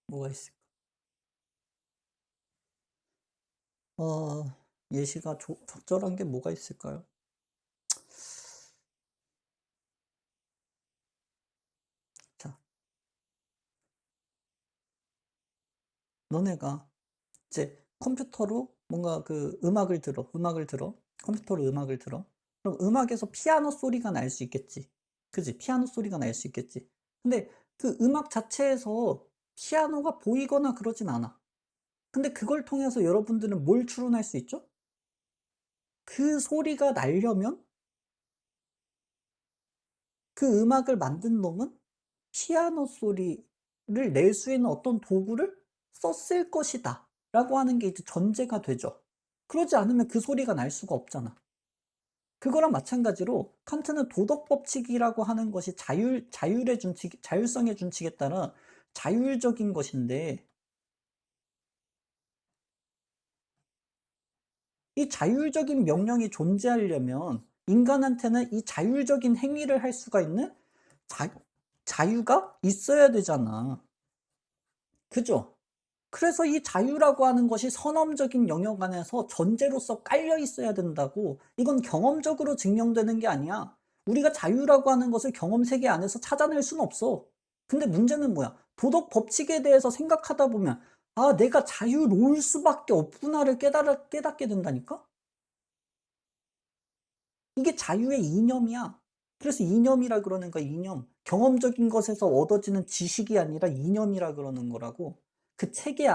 Speaker 1: 뭐가 있을까? 예시가 적절한 게 뭐가 있을까요? 자, 너네가 이제 컴퓨터로 뭔가 그 음악을 들어. 컴퓨터로 음악을 들어. 그럼 음악에서 피아노 소리가 날 수 있겠지. 그지? 피아노 소리가 날 수 있겠지. 근데 그 음악 자체에서 피아노가 보이거나 그러진 않아. 근데 그걸 통해서 여러분들은 뭘 추론할 수 있죠? 그 소리가 나려면 그 음악을 만든 놈은 피아노 소리를 낼 수 있는 어떤 도구를 썼을 것이다. 라고 하는 게 이제 전제가 되죠. 그러지 않으면 그 소리가 날 수가 없잖아. 그거랑 마찬가지로 칸트는 도덕 법칙이라고 하는 것이 자율의 준칙, 자율성의 준칙에 따라 자율적인 것인데, 이 자율적인 명령이 존재하려면 인간한테는 이 자율적인 행위를 할 수가 있는 자유가 있어야 되잖아. 그죠? 그래서 이 자유라고 하는 것이 선언적인 영역 안에서 전제로서 깔려 있어야 된다고. 이건 경험적으로 증명되는 게 아니야. 우리가 자유라고 하는 것을 경험 세계 안에서 찾아낼 수는 없어. 근데 문제는 뭐야? 도덕 법칙에 대해서 생각하다 보면 아, 내가 자유로울 수밖에 없구나를 깨닫게 된다니까? 이게 자유의 이념이야. 그래서 이념이라 그러는 거야, 이념. 경험적인 것에서 얻어지는 지식이 아니라 이념이라 그러는 거라고. 그 체계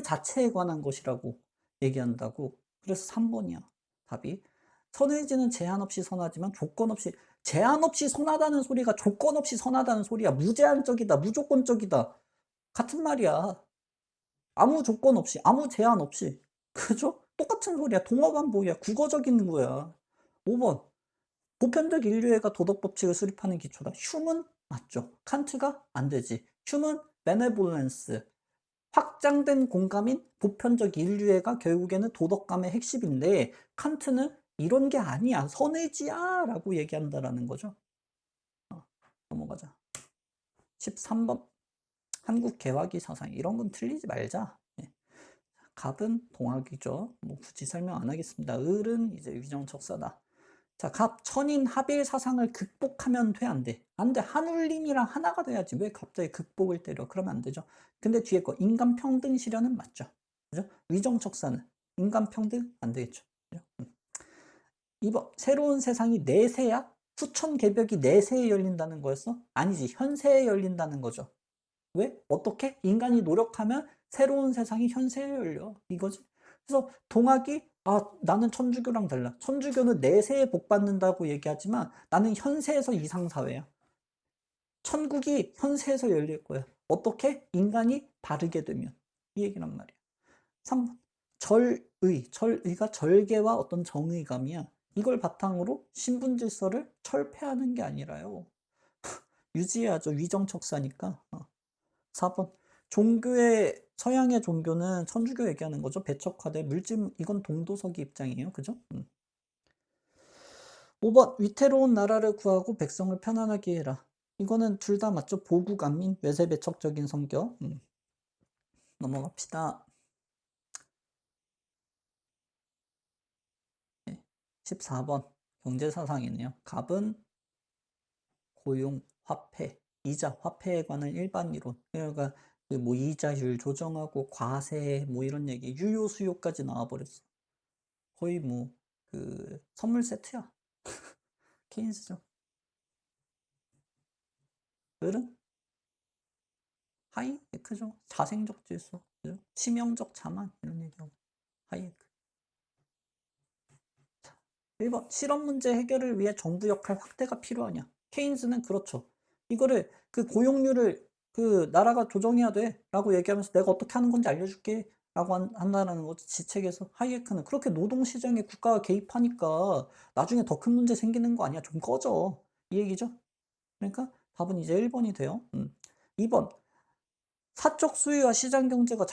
Speaker 1: 자체에 관한 것이라고 얘기한다고. 그래서 3번이야, 답이. 선의지는 제한 없이 선하지만 조건 없이, 제한 없이 선하다는 소리가 조건 없이 선하다는 소리야. 무제한적이다, 무조건적이다. 같은 말이야. 아무 조건 없이, 아무 제한 없이. 그죠? 똑같은 소리야. 동어반복이야. 국어적인 거야. 5번. 보편적 인류애가 도덕 법칙을 수립하는 기초다. 휴문 맞죠? 칸트가 안 되지. 휴문 베네볼렌스. 확장된 공감인 보편적 인류애가 결국에는 도덕감의 핵심인데 칸트는 이런 게 아니야. 선의지야 라고 얘기한다라는 거죠. 넘어가자. 13번. 한국 개화기 사상. 이런 건 틀리지 말자. 예. 갑은 동학이죠. 뭐 굳이 설명 안 하겠습니다. 을은 이제 위정척사다. 자, 갑, 천인, 합일 사상을 극복하면 돼, 안 돼? 안 돼. 한울림이랑 하나가 돼야지. 왜 갑자기 극복을 때려? 그러면 안 되죠. 근데 뒤에 거, 인간평등 실현은 맞죠. 그죠? 위정척사는 인간평등 안 되겠죠. 그죠? 2번, 새로운 세상이 내세야? 후천 개벽이 내세에 열린다는 거였어? 아니지. 현세에 열린다는 거죠. 왜? 어떻게? 인간이 노력하면 새로운 세상이 현세에 열려. 이거지. 그래서 동학이 나는 천주교랑 달라. 천주교는 내세에 복 받는다고 얘기하지만 나는 현세에서 이상사회야. 천국이 현세에서 열릴 거야. 어떻게? 인간이 바르게 되면. 이 얘기란 말이야. 3번. 절의가 절개와 어떤 정의감이야. 이걸 바탕으로 신분질서를 철폐하는 게 아니라요. 유지해야죠. 위정척사니까. 4번. 서양의 종교는 천주교 얘기하는 거죠. 배척화돼 물질, 이건 동도석이 입장이에요. 그죠? 5번. 위태로운 나라를 구하고 백성을 편안하게 해라. 이거는 둘 다 맞죠. 보국 안민, 외세 배척적인 성격. 넘어갑시다. 14번. 경제사상이네요. 갑은 고용, 화폐, 이자, 화폐에 관한 일반 이론. 그러니까 뭐 이자율 조정하고 과세 뭐 이런 얘기, 유효 수요까지 나와버렸어. 거의 뭐 그 선물 세트야. 케인스죠. 을은 하이에크죠. 자생적 질서, 그죠? 치명적 자만 이런 얘기하고 하이에크. 1번 실업 문제 해결을 위해 정부 역할 확대가 필요하냐? 케인스는 그렇죠. 이거를 그 고용률을 그 나라가 조정해야 돼라고 얘기하면서 내가 어떻게 하는 건지 알려줄게 라고 한다는 거지. 지책에서. 하이에크는 그렇게 노동시장에 국가가 개입하니까 나중에 더 큰 문제 생기는 거 아니야. 좀 꺼져. 이 얘기죠. 그러니까 답은 이제 1번이 돼요. 2번 사적 수요와 시장 경제가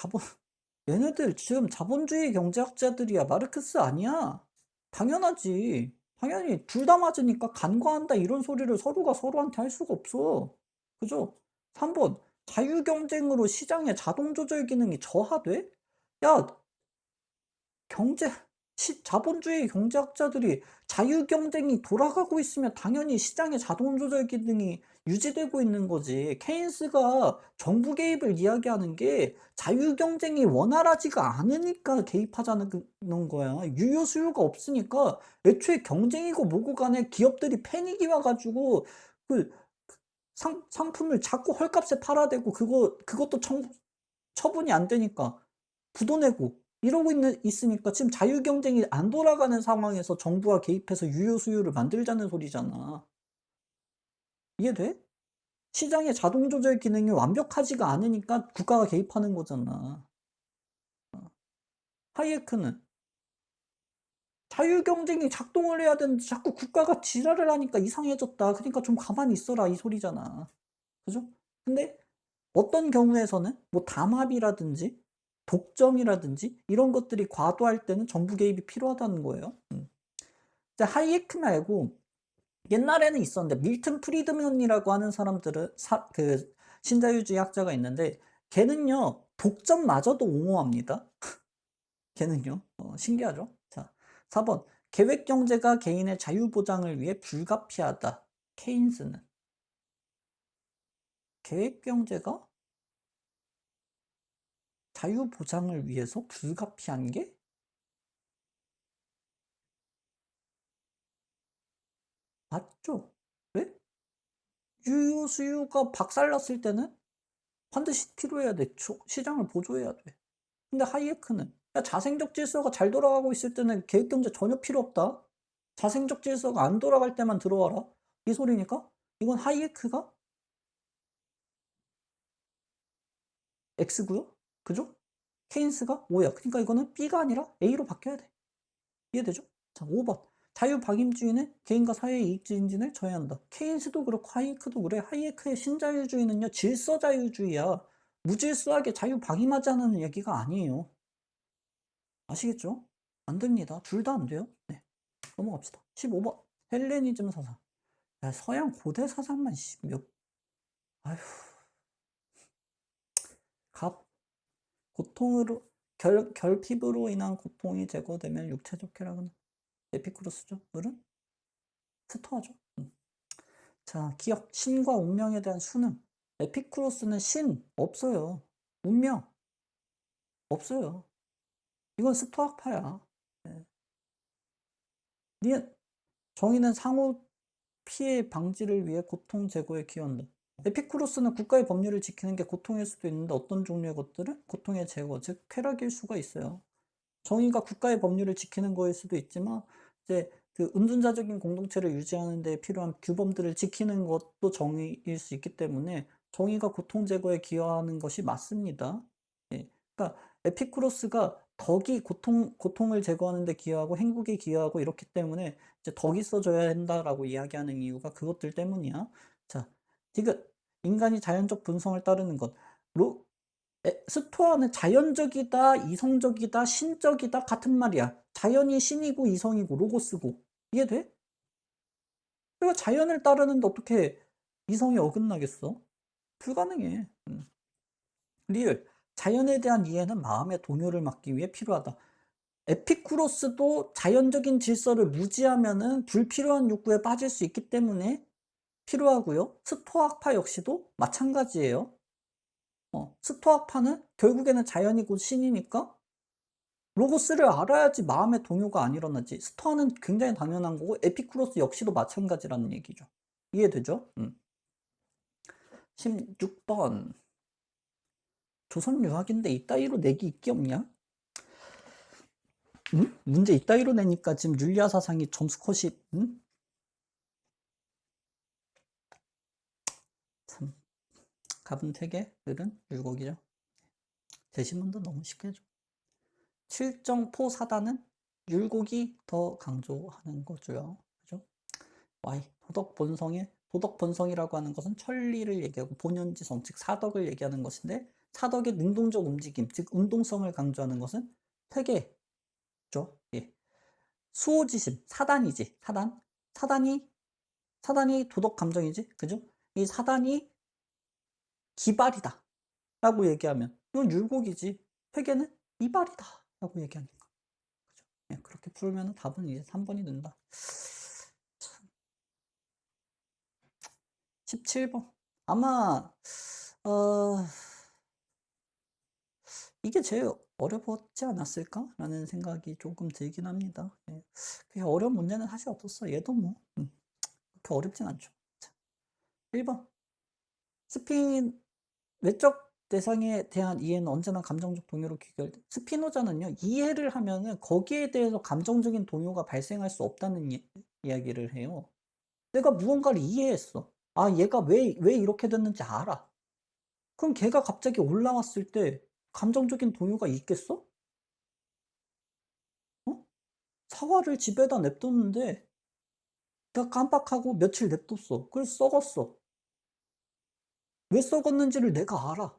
Speaker 1: 얘네들 지금 자본주의 경제학자들이야. 마르크스 아니야. 당연하지. 당연히 둘 다 맞으니까 간과한다 이런 소리를 서로가 서로한테 할 수가 없어. 그죠? 3번 자유경쟁으로 시장의 자동조절 기능이 저하돼? 야, 경제 자본주의 경제학자들이 자유경쟁이 돌아가고 있으면 당연히 시장의 자동조절 기능이 유지되고 있는 거지. 케인스가 정부 개입을 이야기하는 게 자유경쟁이 원활하지가 않으니까 개입하자는 거야. 유효 수요가 없으니까 애초에 경쟁이고 뭐고 간에 기업들이 패닉이 와가지고 그 상품을 자꾸 헐값에 팔아대고 그것도 처분이 안 되니까 부도내고 이러고 있으니까 지금 자유경쟁이 안 돌아가는 상황에서 정부가 개입해서 유효 수요를 만들자는 소리잖아. 이해돼? 시장의 자동조절 기능이 완벽하지가 않으니까 국가가 개입하는 거잖아. 하이에크는 자유경쟁이 작동을 해야 되는데 자꾸 국가가 지랄을 하니까 이상해졌다. 그러니까 좀 가만히 있어라 이 소리잖아. 그죠? 근데 어떤 경우에서는 뭐 담합이라든지 독점이라든지 이런 것들이 과도할 때는 정부 개입이 필요하다는 거예요. 이제 하이에크 말고 옛날에는 있었는데 밀튼 프리드먼이라고 하는 사람들은 그 신자유주의 학자가 있는데 걔는요 독점마저도 옹호합니다. 걔는요 신기하죠. 자 4번 계획경제가 개인의 자유보장을 위해 불가피하다. 케인스는 계획경제가 자유보장을 위해서 불가피한 게 맞죠? 왜? 유효 수요가 박살났을 때는 반드시 필요해야 돼. 시장을 보조해야 돼. 근데 하이에크는 야, 자생적 질서가 잘 돌아가고 있을 때는 계획경제 전혀 필요 없다. 자생적 질서가 안 돌아갈 때만 들어와라. 이 소리니까 이건 하이에크가 X고요. 그죠? 케인스가 O야. 그러니까 이거는 B가 아니라 A로 바뀌어야 돼. 이해되죠? 자, 5번. 자유박임주의는 개인과 사회의 이익 증진을 저해한다. 케인스도 그렇고 하이에크도 그래. 하이에크의 신자유주의는요. 질서자유주의야. 무질서하게 자유박임하지 않는 얘기가 아니에요. 아시겠죠? 안 됩니다. 둘 다 안 돼요. 네. 넘어갑시다. 15번. 헬레니즘 사상. 야, 서양 고대 사상만 아휴. 갑. 고통으로 결핍으로 인한 고통이 제거되면 육체적 쾌락은 에피쿠로스죠. 물은 스토아죠. 자, 기억. 신과 운명에 대한 수능. 에피쿠로스는 신 없어요. 운명 없어요. 이건 스토아파야. 네. 정의는 상호 피해 방지를 위해 고통 제거에 기여한다. 에피쿠로스는 국가의 법률을 지키는 게 고통일 수도 있는데 어떤 종류의 것들은 고통의 제거, 즉 쾌락일 수가 있어요. 정의가 국가의 법률을 지키는 거일 수도 있지만 이제 그 은둔자적인 공동체를 유지하는 데 필요한 규범들을 지키는 것도 정의일 수 있기 때문에 정의가 고통 제거에 기여하는 것이 맞습니다. 예. 그러니까 에피쿠로스가 덕이 고통을 제거하는 데 기여하고 행복에 기여하고 이렇기 때문에 이제 덕이 써줘야 한다라고 이야기하는 이유가 그것들 때문이야. 자, 디귿. 인간이 자연적 분성을 따르는 것. 스토아는 자연적이다, 이성적이다, 신적이다 같은 말이야. 자연이 신이고 이성이고 로고스고. 이해돼? 그러니까 자연을 따르는데 어떻게 이성이 어긋나겠어? 불가능해. 리을. 자연에 대한 이해는 마음의 동요를 막기 위해 필요하다. 에피쿠로스도 자연적인 질서를 무지하면은 불필요한 욕구에 빠질 수 있기 때문에 필요하고요. 스토아파 역시도 마찬가지예요. 스토아파는 결국에는 자연이 곧 신이니까 로고스를 알아야지 마음의 동요가 안 일어나지. 스토아는 굉장히 당연한 거고 에피쿠로스 역시도 마찬가지라는 얘기죠. 이해되죠? 16번. 조선 유학인데 이따위로 내기 있기 없냐? 응? 문제 이따위로 내니까 지금 율리아 사상이 점수 컷이 응? 참 갑은 3개, 을은 7이죠. 대신문도 너무 쉽게 해줘. 7정포 사단은 율곡이 더 강조하는 거죠. 그죠? Y. 도덕 본성이라고 하는 것은 천리를 얘기하고 본연지성, 즉 사덕을 얘기하는 것인데 사덕의 능동적 움직임, 즉 운동성을 강조하는 것은 회계죠. 예. 수호지심, 사단이지. 사단이 도덕 감정이지. 그죠? 이 사단이 기발이다. 라고 얘기하면 이건 율곡이지. 회계는 이발이다. 라고 얘기하니까. 그죠? 예, 그렇게 풀면 답은 이제 3번이 된다. 17번. 아마 어, 이게 제일 어렵지 않았을까? 라는 생각이 조금 들긴 합니다. 예. 그게 어려운 문제는 사실 없었어. 얘도 뭐 그렇게 어렵진 않죠. 자, 1번. 외적 대상에 대한 이해는 언제나 감정적 동요로 귀결돼. 스피노자는요, 이해를 하면은 거기에 대해서 감정적인 동요가 발생할 수 없다는 이야기를 해요. 내가 무언가를 이해했어. 아, 얘가 왜 이렇게 됐는지 알아. 그럼 걔가 갑자기 올라왔을 때 감정적인 동요가 있겠어? 어? 사과를 집에다 냅뒀는데 내가 깜빡하고 며칠 냅뒀어. 그래서 썩었어. 왜 썩었는지를 내가 알아.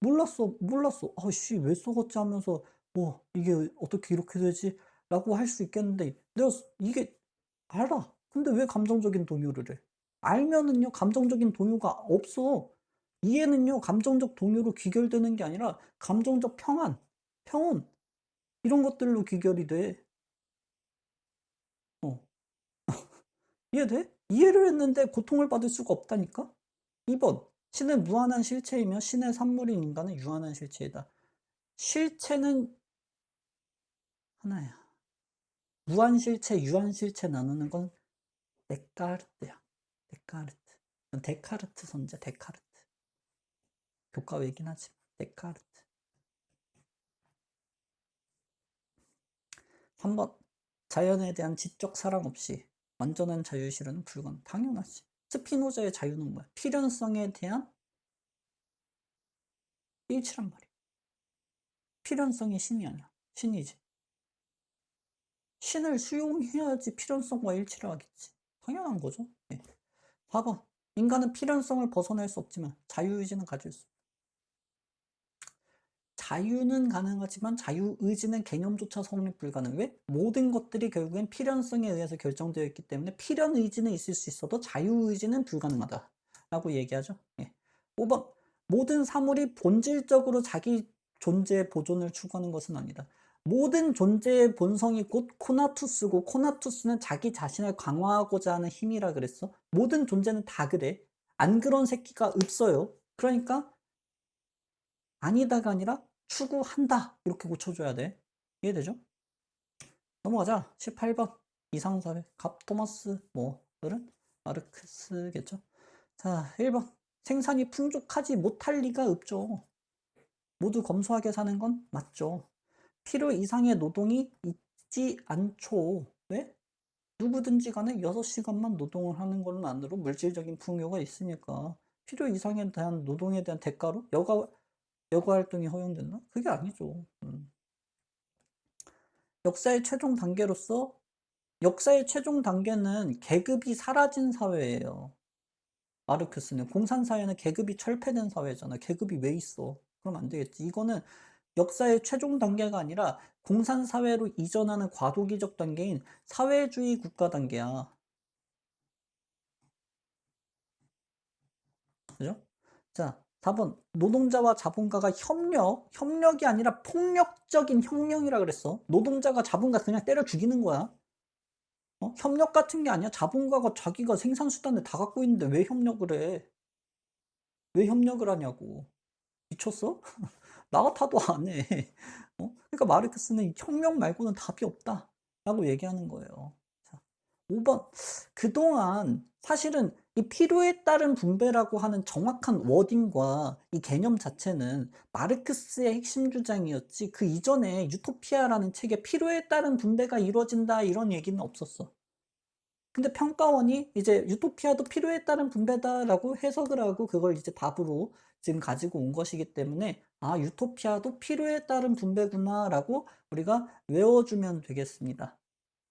Speaker 1: 몰랐어. '아씨 왜 썩었지?' 하면서 '이게 어떻게 이렇게 되지?'라고 할 수 있겠는데 내가 이게 알아. 근데 왜 감정적인 동요를 해? 알면은요 감정적인 동요가 없어. 이해는요 감정적 동요로 귀결되는 게 아니라 감정적 평안, 평온 이런 것들로 귀결이 돼. 어. 이해돼? 이해를 했는데 고통을 받을 수가 없다니까? 2번 신은 무한한 실체이며 신의 산물인 인간은 유한한 실체이다. 실체는 하나야. 무한실체, 유한실체 나누는 건 데카르트야. 데카르트. 데카르트 선제, 데카르트. 교과 외긴 하지만 데카르트. 3번 자연에 대한 지적 사랑 없이 완전한 자유 실현은 불가능. 당연하지. 스피노자의 자유는 뭐야? 필연성에 대한 일치란 말이야. 필연성이 신이 아니야. 신이지. 신을 수용해야지 필연성과 일치를 하겠지. 당연한 거죠. 예. 4번 인간은 필연성을 벗어날 수 없지만 자유의지는 가질 수. 자유는 가능하지만 자유의지는 개념조차 성립 불가능. 왜? 모든 것들이 결국엔 필연성에 의해서 결정되어 있기 때문에 필연의지는 있을 수 있어도 자유의지는 불가능하다 라고 얘기하죠. 예. 5번 모든 사물이 본질적으로 자기 존재 보존을 추구하는 것은 아니다. 모든 존재의 본성이 곧 코나투스고 코나투스는 자기 자신을 강화하고자 하는 힘이라 그랬어. 모든 존재는 다 그래. 안 그런 새끼가 없어요. 그러니까 아니다가 아니라 추구한다 이렇게 고쳐줘야 돼. 이해되죠? 넘어가자. 18번 이상사회 갑 토마스 뭐들은 마르크스겠죠. 자 1번 생산이 풍족하지 못할 리가 없죠. 모두 검소하게 사는 건 맞죠. 필요 이상의 노동이 있지 않죠. 왜? 누구든지 간에 6시간만 노동을 하는 것만으로 물질적인 풍요가 있으니까 필요 이상에 대한 노동에 대한 대가로 여가 활동이 허용됐나? 그게 아니죠. 역사의 최종 단계로서 역사의 최종 단계는 계급이 사라진 사회예요. 마르크스는 공산사회는 계급이 철폐된 사회잖아. 계급이 왜 있어? 그럼 안 되겠지. 이거는 역사의 최종 단계가 아니라 공산사회로 이전하는 과도기적 단계인 사회주의 국가 단계야. 그죠? 자, 4번. 노동자와 자본가가 협력이 아니라 폭력적인 혁명이라 그랬어. 노동자가 자본가 그냥 때려 죽이는 거야. 협력 같은 게 아니야. 자본가가 자기가 생산수단을 다 갖고 있는데 왜 협력을 해? 왜 협력을 하냐고. 미쳤어? 나 같아도 안 해. 그러니까 마르크스는 혁명 말고는 답이 없다. 라고 얘기하는 거예요. 자, 5번. 그동안 사실은 이 필요에 따른 분배라고 하는 정확한 워딩과 이 개념 자체는 마르크스의 핵심 주장이었지 그 이전에 유토피아라는 책에 필요에 따른 분배가 이루어진다 이런 얘기는 없었어. 근데 평가원이 이제 유토피아도 필요에 따른 분배다라고 해석을 하고 그걸 이제 답으로 지금 가지고 온 것이기 때문에 아, 유토피아도 필요에 따른 분배구나라고 우리가 외워주면 되겠습니다.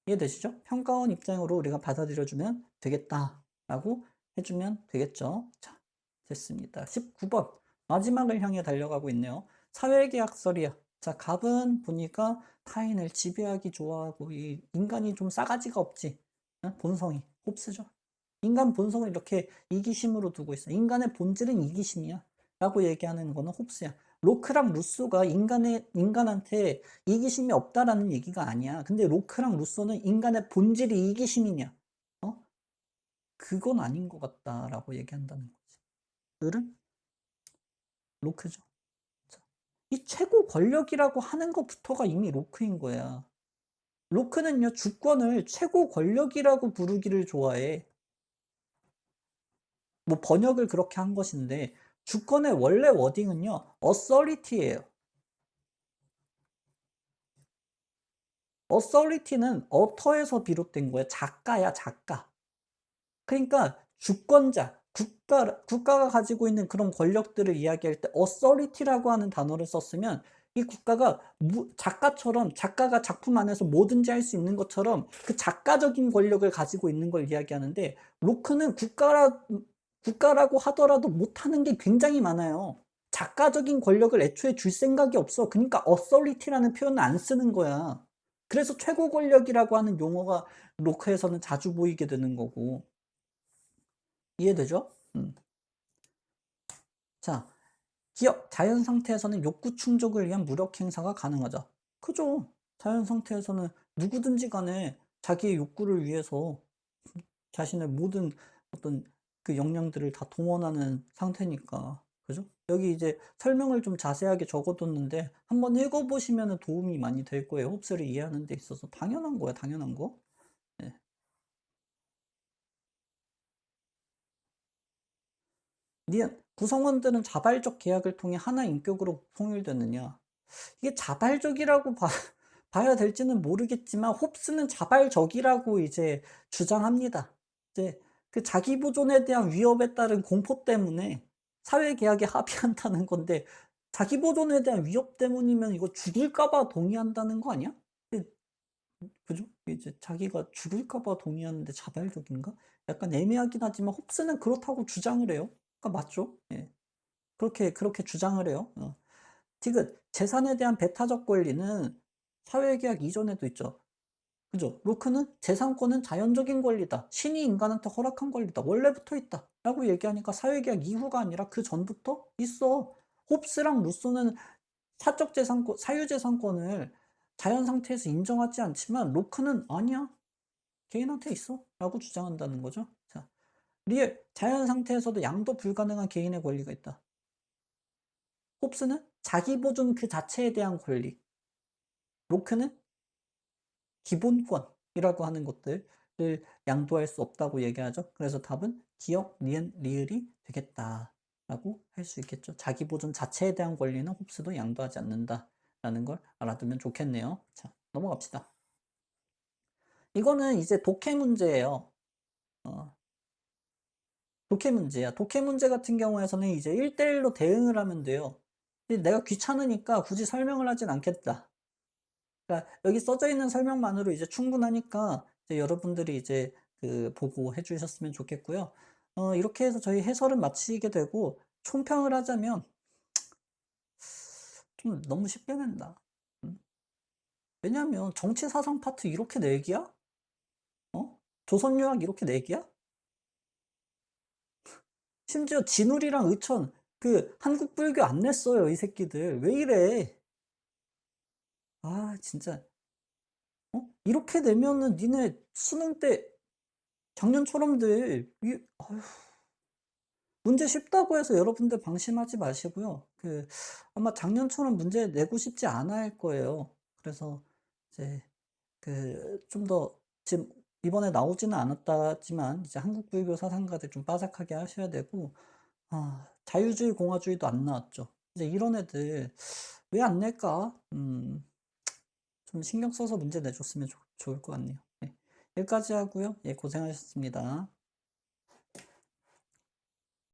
Speaker 1: 이해되시죠? 평가원 입장으로 우리가 받아들여주면 되겠다라고 해주면 되겠죠. 자, 됐습니다. 19번. 마지막을 향해 달려가고 있네요. 사회계약설이야. 자, 갑은 보니까 타인을 지배하기 좋아하고 이 인간이 좀 싸가지가 없지. 본성이. 홉스죠. 인간 본성을 이렇게 이기심으로 두고 있어. 인간의 본질은 이기심이야. 라고 얘기하는 거는 홉스야. 로크랑 루소가 인간한테 이기심이 없다라는 얘기가 아니야. 근데 로크랑 루소는 인간의 본질이 이기심이냐? 그건 아닌 것 같다라고 얘기한다는 거지. 을은 로크죠. 자, 이 최고 권력이라고 하는 것부터가 이미 로크인 거야. 로크는요, 주권을 최고 권력이라고 부르기를 좋아해. 뭐 번역을 그렇게 한 것인데, 주권의 원래 워딩은요, authority예요. authority는 author에서 비롯된 거야. 작가야, 작가. 그러니까 주권자, 국가가 가지고 있는 그런 권력들을 이야기할 때 authority라고 하는 단어를 썼으면 이 국가가 작가처럼 작가가 작품 안에서 뭐든지 할 수 있는 것처럼 그 작가적인 권력을 가지고 있는 걸 이야기하는데 로크는 국가라고 하더라도 못하는 게 굉장히 많아요. 작가적인 권력을 애초에 줄 생각이 없어. 그러니까 authority라는 표현을 안 쓰는 거야. 그래서 최고 권력이라고 하는 용어가 로크에서는 자주 보이게 되는 거고. 이해되죠? 자, 기억, 자연 상태에서는 욕구 충족을 위한 무력 행사가 가능하죠. 그죠? 자연 상태에서는 누구든지 간에 자기의 욕구를 위해서 자신의 모든 어떤 그 역량들을 다 동원하는 상태니까. 그죠? 여기 이제 설명을 좀 자세하게 적어뒀는데 한번 읽어보시면 도움이 많이 될 거예요. 홉스를 이해하는 데 있어서. 당연한 거야, 당연한 거. 네. 구성원들은 자발적 계약을 통해 하나 인격으로 통일되느냐. 이게 자발적이라고 봐야 될지는 모르겠지만 홉스는 자발적이라고 이제 주장합니다. 이제 그 자기 보존에 대한 위협에 따른 공포 때문에 사회 계약에 합의한다는 건데 자기 보존에 대한 위협 때문이면 이거 죽을까 봐 동의한다는 거 아니야? 그죠? 이제 자기가 죽을까 봐 동의하는데 자발적인가? 약간 애매하긴 하지만 홉스는 그렇다고 주장을 해요. 그러니까 맞죠? 예. 그렇게 주장을 해요. 디귿, 재산에 대한 배타적 권리는 사회계약 이전에도 있죠. 그죠? 로크는 재산권은 자연적인 권리다. 신이 인간한테 허락한 권리다. 원래부터 있다. 라고 얘기하니까 사회계약 이후가 아니라 그 전부터 있어. 홉스랑 루소는 사적 재산권, 사유재산권을 자연 상태에서 인정하지 않지만 로크는 아니야. 개인한테 있어. 라고 주장한다는 거죠. 자, 리엘, 자연 상태에서도 양도 불가능한 개인의 권리가 있다. 홉스는 자기 보존 그 자체에 대한 권리. 로크는 기본권이라고 하는 것들을 양도할 수 없다고 얘기하죠. 그래서 답은 기억, 니은, 리을이 되겠다라고 할 수 있겠죠. 자기 보존 자체에 대한 권리는 홉스도 양도하지 않는다라는 걸 알아두면 좋겠네요. 자, 넘어갑시다. 이거는 이제 독해 문제예요. 어, 독해 문제야. 독해 문제 같은 경우에서는 이제 1대1로 대응을 하면 돼요. 근데 내가 귀찮으니까 굳이 설명을 하진 않겠다. 그러니까 여기 써져 있는 설명만으로 이제 충분하니까 이제 여러분들이 이제 그 보고 해 주셨으면 좋겠고요. 이렇게 해서 저희 해설은 마치게 되고 총평을 하자면 좀 너무 쉽게 낸다. 음. 왜냐하면 정치 사상 파트 이렇게 내기야? 조선유학 이렇게 내기야? 심지어 진울이랑 의천 그 한국 불교 안 냈어요, 이 새끼들. 왜 이래? 아, 진짜. 이렇게 내면은 니네 수능 때 작년처럼 돼. 아휴. 문제 쉽다고 해서 여러분들 방심하지 마시고요. 아마 작년처럼 문제 내고 싶지 않아 할 거예요. 그래서 이제 좀 더 지금 이번에 나오지는 않았다지만 이제 한국 불교 사상가들 좀 빠삭하게 하셔야 되고, 자유주의 공화주의도 안 나왔죠. 이제 이런 애들 왜 안 낼까? 좀 신경 써서 문제 내줬으면 좋을 것 같네요. 네. 여기까지 하고요. 예, 고생하셨습니다.